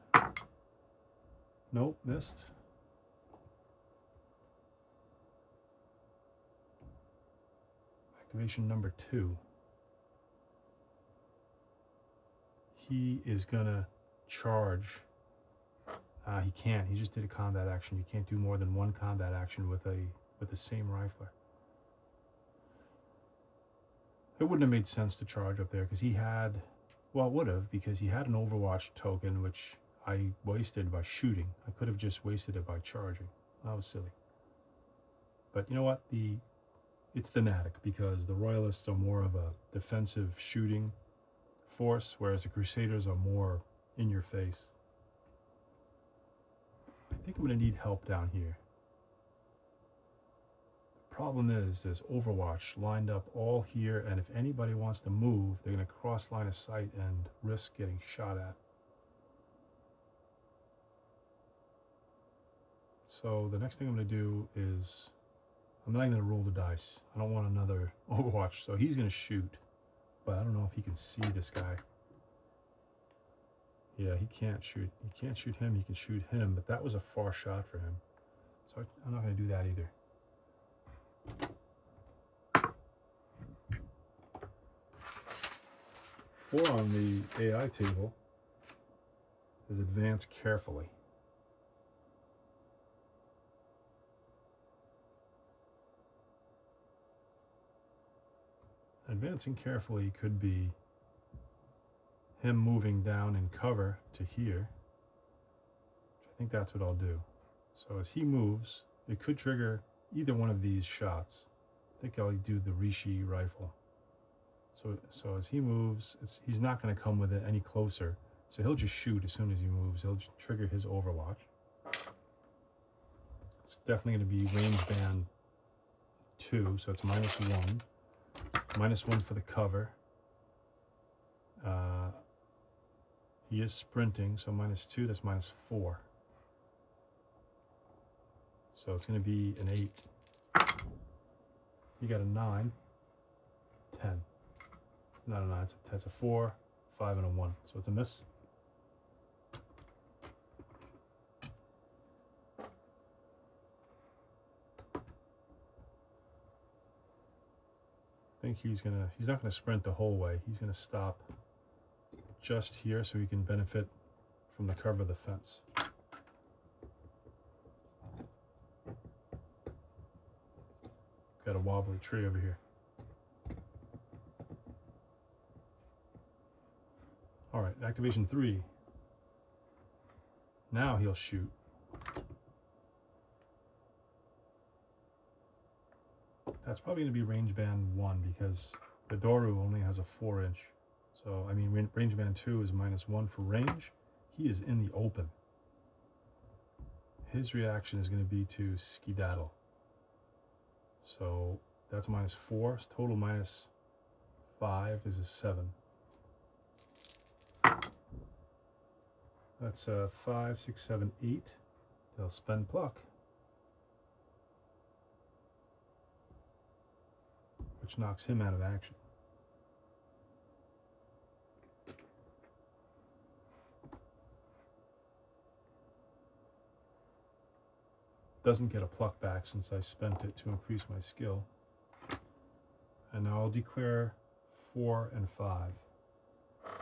Nope, missed. Activation number 2. He is gonna charge. He can't. He just did a combat action. You can't do more than one combat action with the same rifler. It wouldn't have made sense to charge up there because he had, well, it would have, because he had an Overwatch token which I wasted by shooting. I could have just wasted it by charging. That was silly. But you know what? It's thematic because the Royalists are more of a defensive shooting force, whereas the Crusaders are more in your face. I think I'm going to need help down here. The problem is there's Overwatch lined up all here, and if anybody wants to move, they're going to cross line of sight and risk getting shot at. So the next thing I'm going to do is, I'm not even going to roll the dice. I don't want another Overwatch, so he's going to shoot. But I don't know if he can see this guy. Yeah, he can't shoot. He can't shoot him. He can shoot him, but that was a far shot for him. So I'm not going to do that either. Four on the AI table is advance carefully. Advancing carefully could be him moving down in cover to here. I think that's what I'll do. So as he moves, it could trigger either one of these shots. I think I'll do the Rishi rifle. So as he moves, he's not going to come with it any closer. So he'll just shoot as soon as he moves. He'll just trigger his Overwatch. It's definitely going to be range band 2, so it's -1. -1 for the cover. He is sprinting, so -2, that's -4. So it's going to be an 8. You got a 9, 10. Not a 9, it's a 4, 5, and a 1. So it's a miss. I think he's not gonna sprint the whole way. He's gonna stop just here so he can benefit from the cover of the fence. Got a wobbly tree over here. All right, activation 3. Now he'll shoot. That's probably going to be range band 1 because the Doru only has a 4-inch. So, I mean, range band 2 is -1 for range. He is in the open. His reaction is going to be to skedaddle. So that's -4. Total -5 is a 7. That's 5, 6, 7, 8. They'll spend pluck, which knocks him out of action. Doesn't get a pluck back since I spent it to increase my skill. And now I'll declare 4 and 5,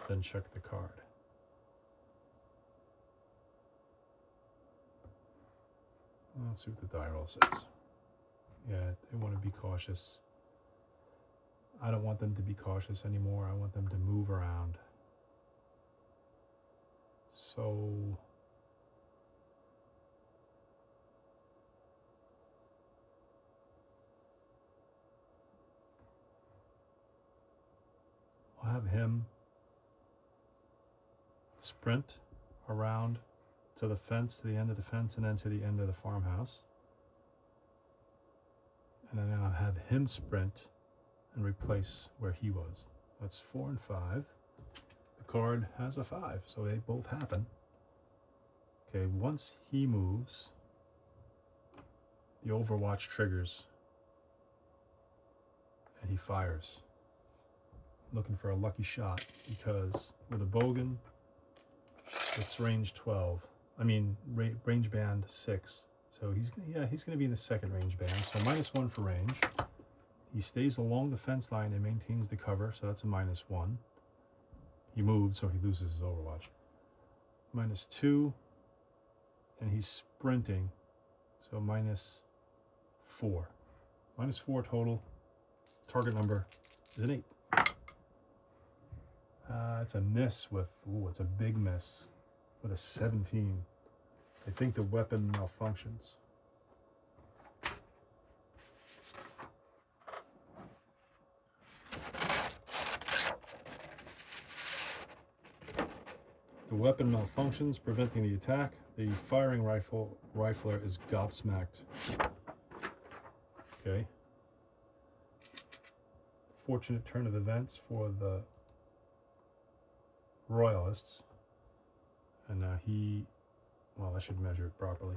then check the card. Let's see what the die roll says. Yeah, they want to be cautious. I don't want them to be cautious anymore. I want them to move around. So I'll have him sprint around to the fence, to the end of the fence, and then to the end of the farmhouse. And then I'll have him sprint and replace where he was. That's 4 and 5. The card has a 5, so they both happen. Okay, once he moves, the Overwatch triggers, and he fires. Looking for a lucky shot, because with a bogan, it's range 12. I mean, range band 6. So he's going to be in the second range band. So -1 for range. He stays along the fence line and maintains the cover, so that's a -1. He moved, so he loses his Overwatch. -2, and he's sprinting, so -4. -4 total. Target number is an 8. It's a miss with, it's a big miss with a 17. I think the weapon malfunctions. The weapon malfunctions, preventing the attack. The firing rifler is gobsmacked. Okay. Fortunate turn of events for the Royalists. And well, I should measure it properly.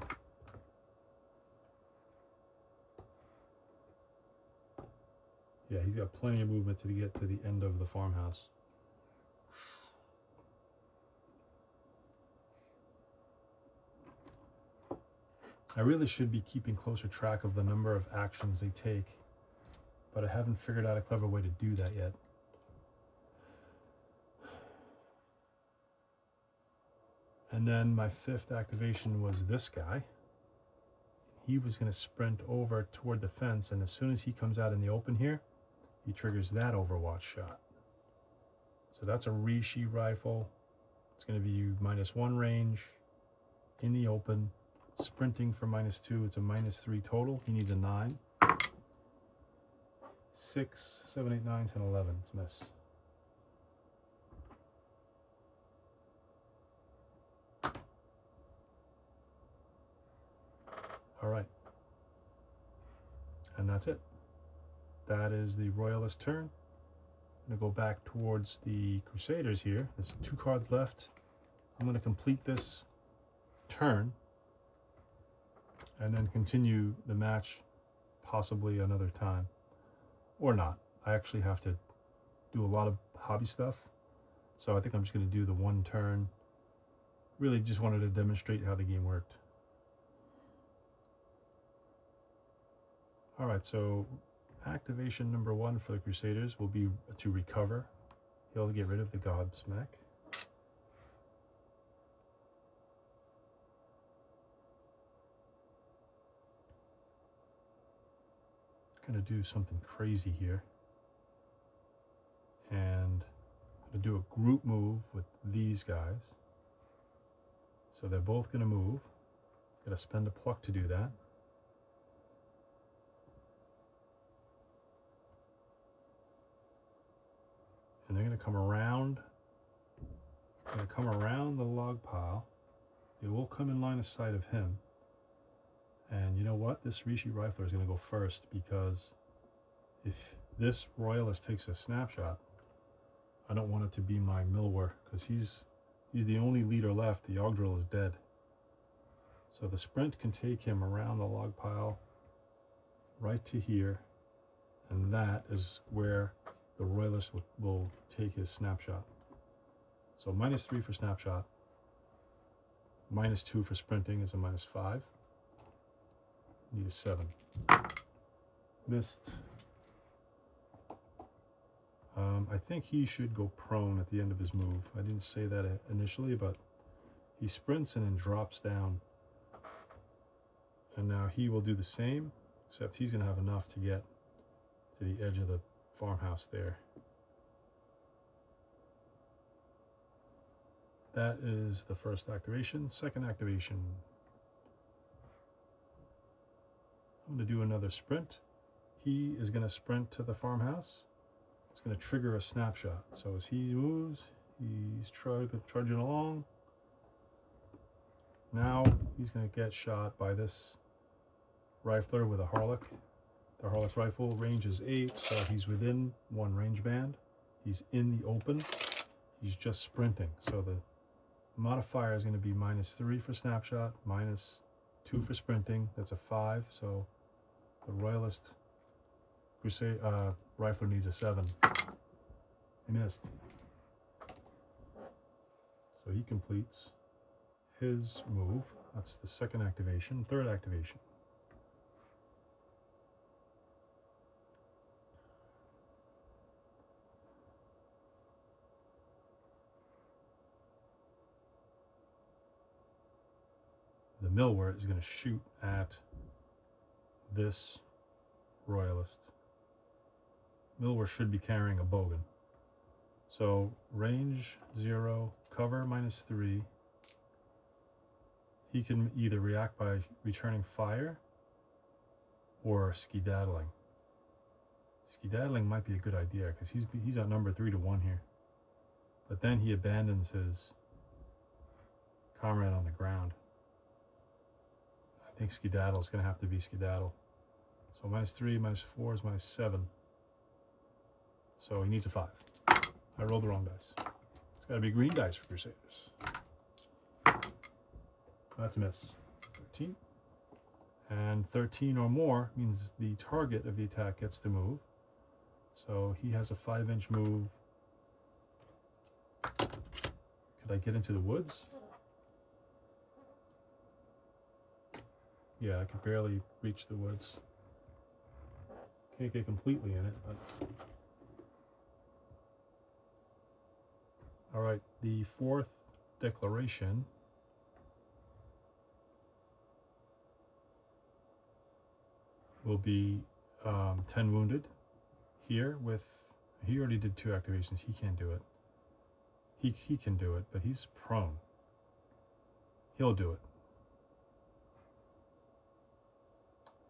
Yeah, he's got plenty of movement to get to the end of the farmhouse. I really should be keeping closer track of the number of actions they take, but I haven't figured out a clever way to do that yet. And then my 5th activation was this guy. He was going to sprint over toward the fence, and as soon as he comes out in the open here, he triggers that Overwatch shot. So that's a Rishi rifle. It's going to be -1 range, in the open, sprinting for -2. It's a -3 total. He needs a 9. 6, 7, 8, 9, 10, 11. It's a miss. All right. And that's it. That is the Royalist turn. I'm going to go back towards the Crusaders here. There's 2 cards left. I'm going to complete this turn and then continue the match possibly another time. Or not. I actually have to do a lot of hobby stuff. So I think I'm just going to do the 1 turn. Really just wanted to demonstrate how the game worked. All right, so activation number 1 for the Crusaders will be to recover. He'll get rid of the Gobsmack. Gonna do something crazy here. And I'm gonna do a group move with these guys. So they're both gonna move. Gotta spend a pluck to do that. and they're going to come around. They're going to come around the log pile. They will come in line of sight of him. And you know what? This Rishi Rifler is going to go first, because if this Royalist takes a snapshot, I don't want it to be my Milwar, because he's the only leader left. The Yggdrasil is dead. So the sprint can take him around the log pile right to here, and that is where the Royalist will take his snapshot. So -3 for snapshot, -2 for sprinting is a -5. Need a 7. Missed. I think he should go prone at the end of his move. I didn't say that initially, but he sprints and then drops down. And now he will do the same, except he's going to have enough to get to the edge of the farmhouse there. That is the first activation. Second activation. I'm going to do another sprint. He is going to sprint to the farmhouse. It's going to trigger a snapshot. So as he moves, he's trudging along. Now he's going to get shot by this rifler with a Harlock. The Harlock's rifle range is 8, so he's within 1 range band. He's in the open. He's just sprinting. So the modifier is going to be -3 for snapshot, -2 for sprinting. That's a 5. So the Royalist Crusader rifler needs a 7. He missed. So he completes his move. That's the second activation. Third activation. The Milwar is going to shoot at this Royalist. Milwar should be carrying a bogan. So range 0, cover -3. He can either react by returning fire or skedaddling. Skedaddling might be a good idea, because he's outnumbered 3-1 here. But then he abandons his comrade on the ground. I think skedaddle is going to have to be skedaddle. So -3, -4 is -7. So he needs a 5. I rolled the wrong dice. It's got to be green dice for Crusaders. That's a miss. 13. And 13 or more means the target of the attack gets to move. So he has a 5-inch move. Could I get into the woods? Yeah, I could barely reach the woods. Can't get completely in it, but... All right, the fourth declaration will be 10 wounded here with... He already did 2 activations. He can't do it. He can do it, but he's prone. He'll do it.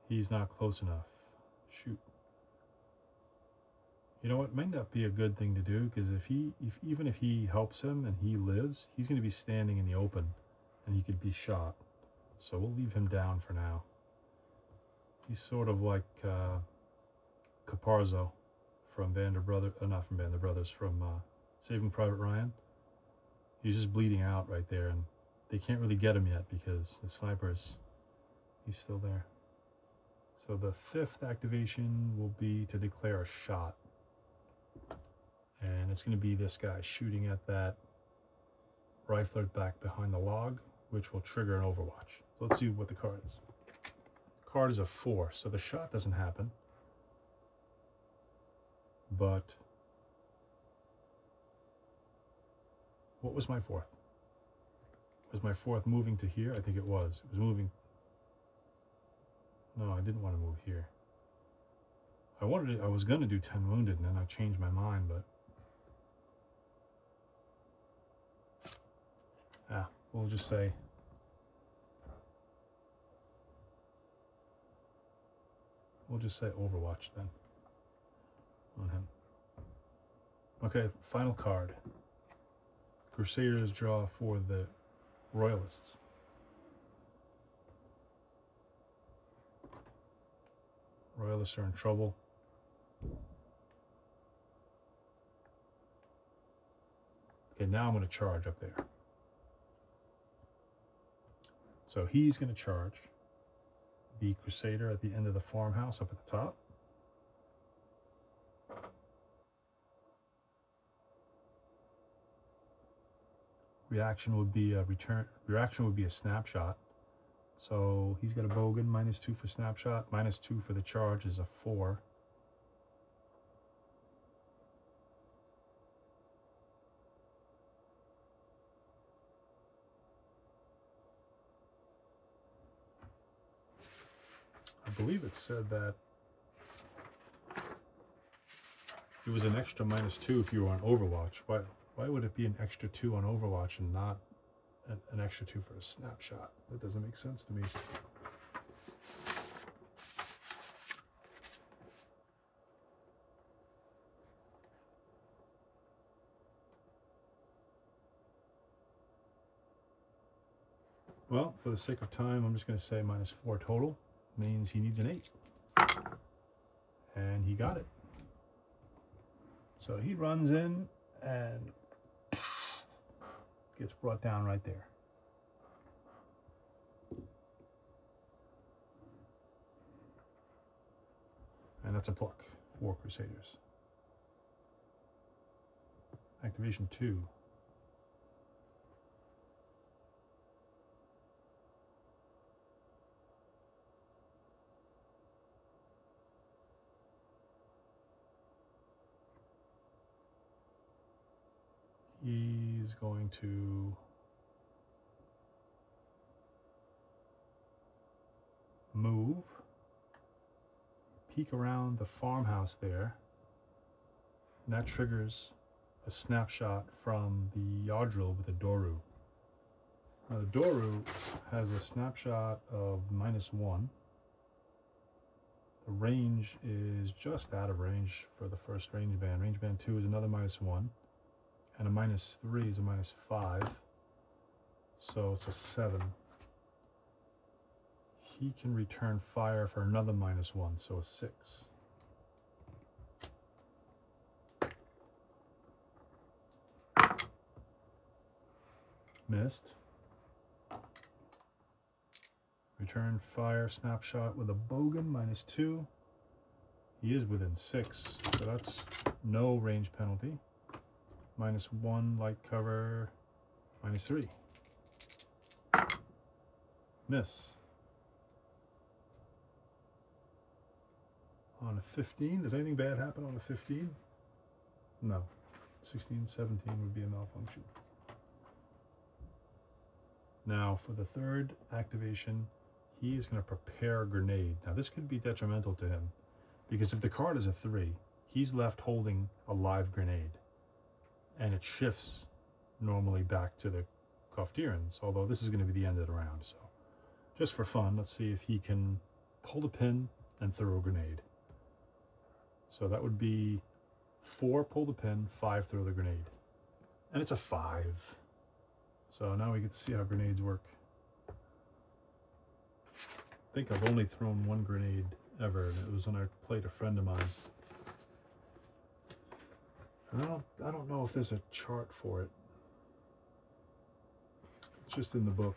He's not close enough. Shoot. You know what? Might not be a good thing to do, because even if he helps him and he lives, he's going to be standing in the open and he could be shot. So we'll leave him down for now. He's sort of like Caparzo from not from Band of Brothers, from Saving Private Ryan. He's just bleeding out right there, and they can't really get him yet because the sniper's, he's still there. So the 5th activation will be to declare a shot. And it's going to be this guy shooting at that rifler back behind the log, which will trigger an overwatch. So let's see what the card is. The card is a 4, so the shot doesn't happen. But what was my 4th? Was my 4th moving to here? I think it was. It was moving. No, I didn't want to move here. I was going to do 10 wounded, and then I changed my mind, but... we'll just say... We'll just say Overwatch then. On him. Okay, final card. Crusaders draw for the Royalists. Royalists are in trouble. Okay, now I'm going to charge up there. So he's going to charge the Crusader at the end of the farmhouse up at the top. Reaction would be a snapshot. So he's got a bogan, -2 for snapshot, -2 for the charge is a 4. I believe it said that it was an extra -2 if you were on Overwatch. Why would it be an extra 2 on Overwatch and not an extra 2 for a snapshot? That doesn't make sense to me. Well, for the sake of time, I'm just going to say -4 total. Means he needs an 8. And he got it. So he runs in and gets brought down right there. And that's a pluck for Crusaders. Activation 2. He's going to move, peek around the farmhouse there, and that triggers a snapshot from the Yawdrill with the Doru. Now the Doru has a snapshot of -1. The range is just out of range for the first range band. Range band 2 is another -1. And a -3 is a -5, so it's a 7. He can return fire for another -1, so a 6. Missed. Return fire snapshot with a bogan, -2. He is within 6, so that's no range penalty. -1 light cover, -3. Miss. On a 15, does anything bad happen on a 15? No. 16, 17 would be a malfunction. Now for the third activation, he is going to prepare a grenade. Now this could be detrimental to him, because if the card is a 3, he's left holding a live grenade. And it shifts normally back to the Coftyrans, although this is going to be the end of the round. So just for fun, let's see if he can hold a pin and throw a grenade. So that would be 4 pull the pin, 5 throw the grenade. And it's a 5. So now we get to see how grenades work. I think I've only thrown 1 grenade ever, and it was when I played a friend of mine. I don't know if there's a chart for it. It's just in the book.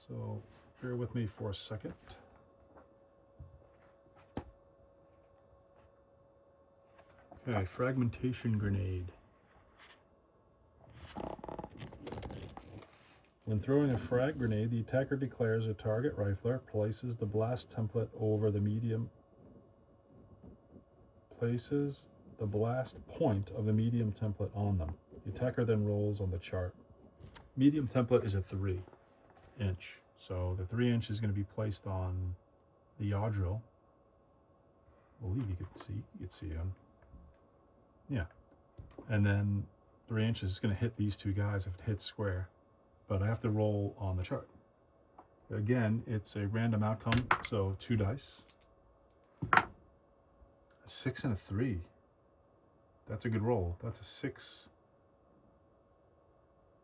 So bear with me for a second. Okay, fragmentation grenade. When throwing a frag grenade, the attacker declares a target rifler, places the blast template over the medium, places the blast point of the medium template on them. The attacker then rolls on the chart. Medium template is a 3-inch, so the 3-inch is going to be placed on the Yawdrill. I believe you could see him. Yeah, and then 3 inches is going to hit these 2 guys if it hits square, but I have to roll on the chart. Again, it's a random outcome, so 2 dice. A 6 and a 3. That's a good roll. That's a 6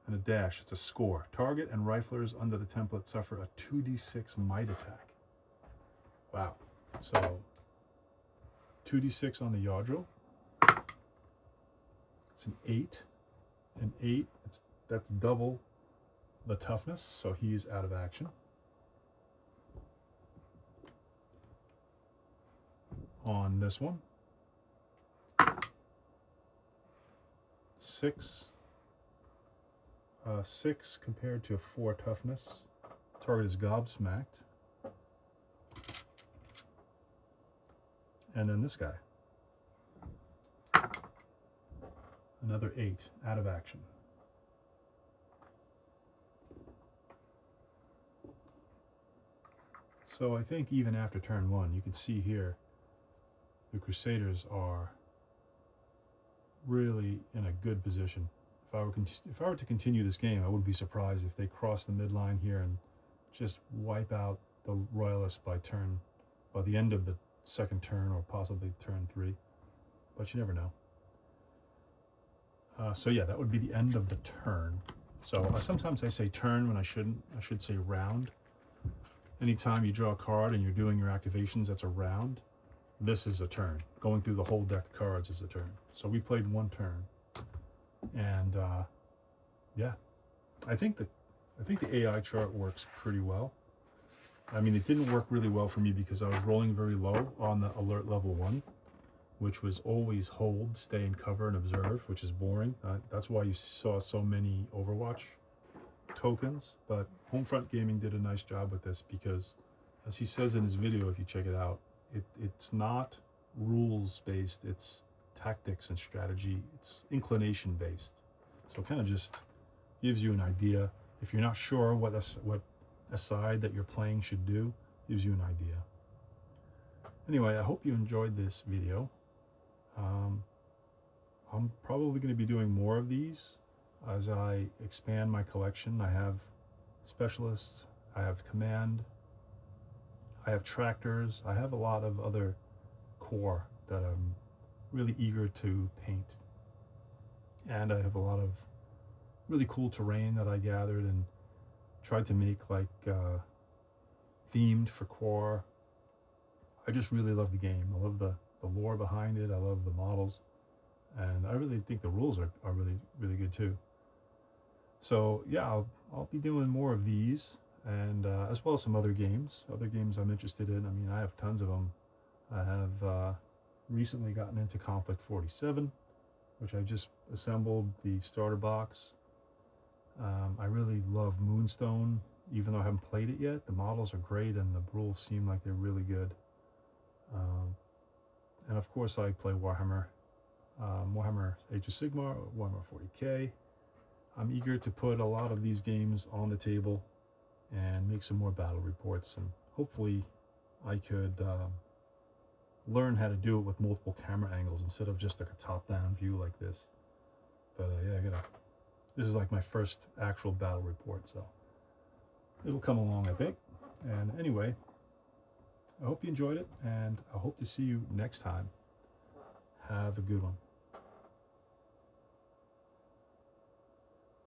and a dash. It's a score. Target and riflers under the template suffer a 2d6 might attack. Wow. So 2d6 on the yaw drill. It's an 8. An 8, that's double the toughness, so he's out of action. On this one, 6. 6 compared to a 4 toughness. Target is gobsmacked. And then this guy. Another 8, out of action. So I think even after turn 1, you can see here, the Crusaders are really in a good position. If I were to continue this game, I wouldn't be surprised if they cross the midline here and just wipe out the Royalists by the end of the second turn, or possibly turn 3. But you never know. So yeah, that would be the end of the turn. So sometimes I say turn when I shouldn't. I should say round. Anytime you draw a card and you're doing your activations, that's a round. This is a turn. Going through the whole deck of cards is a turn. So we played 1 turn. And yeah, I think the AI chart works pretty well. I mean, it didn't work really well for me because I was rolling very low on the alert level 1, which was always hold, stay in cover, and observe, which is boring. That's why you saw so many Overwatch tokens. But Homefront Gaming did a nice job with this because, as he says in his video, if you check it out, it's not rules based, it's tactics and strategy, it's inclination based. So it kind of just gives you an idea. If you're not sure what a side that you're playing should do, gives you an idea. Anyway, I hope you enjoyed this video. I'm probably going to be doing more of these as I expand my collection. I have specialists, I have command, I have tractors, I have a lot of other core that I'm really eager to paint. And I have a lot of really cool terrain that I gathered and tried to make like themed for Quar. I just really love the game. I love the lore behind it. I love the models. And I really think the rules are really, really good too. So yeah, I'll be doing more of these, and as well as some other games I'm interested in. I mean, I have tons of them. I have recently gotten into Conflict 47, which I just assembled the starter box. I really love Moonstone, even though I haven't played it yet. The models are great and the rules seem like they're really good. And of course I play Warhammer, Warhammer Age of Sigmar, Warhammer 40k. I'm eager to put a lot of these games on the table and make some more battle reports, and hopefully I could learn how to do it with multiple camera angles instead of just like a top-down view like this. But yeah, this is like my first actual battle report, so it'll come along, I think. And anyway, I hope you enjoyed it, and I hope to see you next time. Have a good one.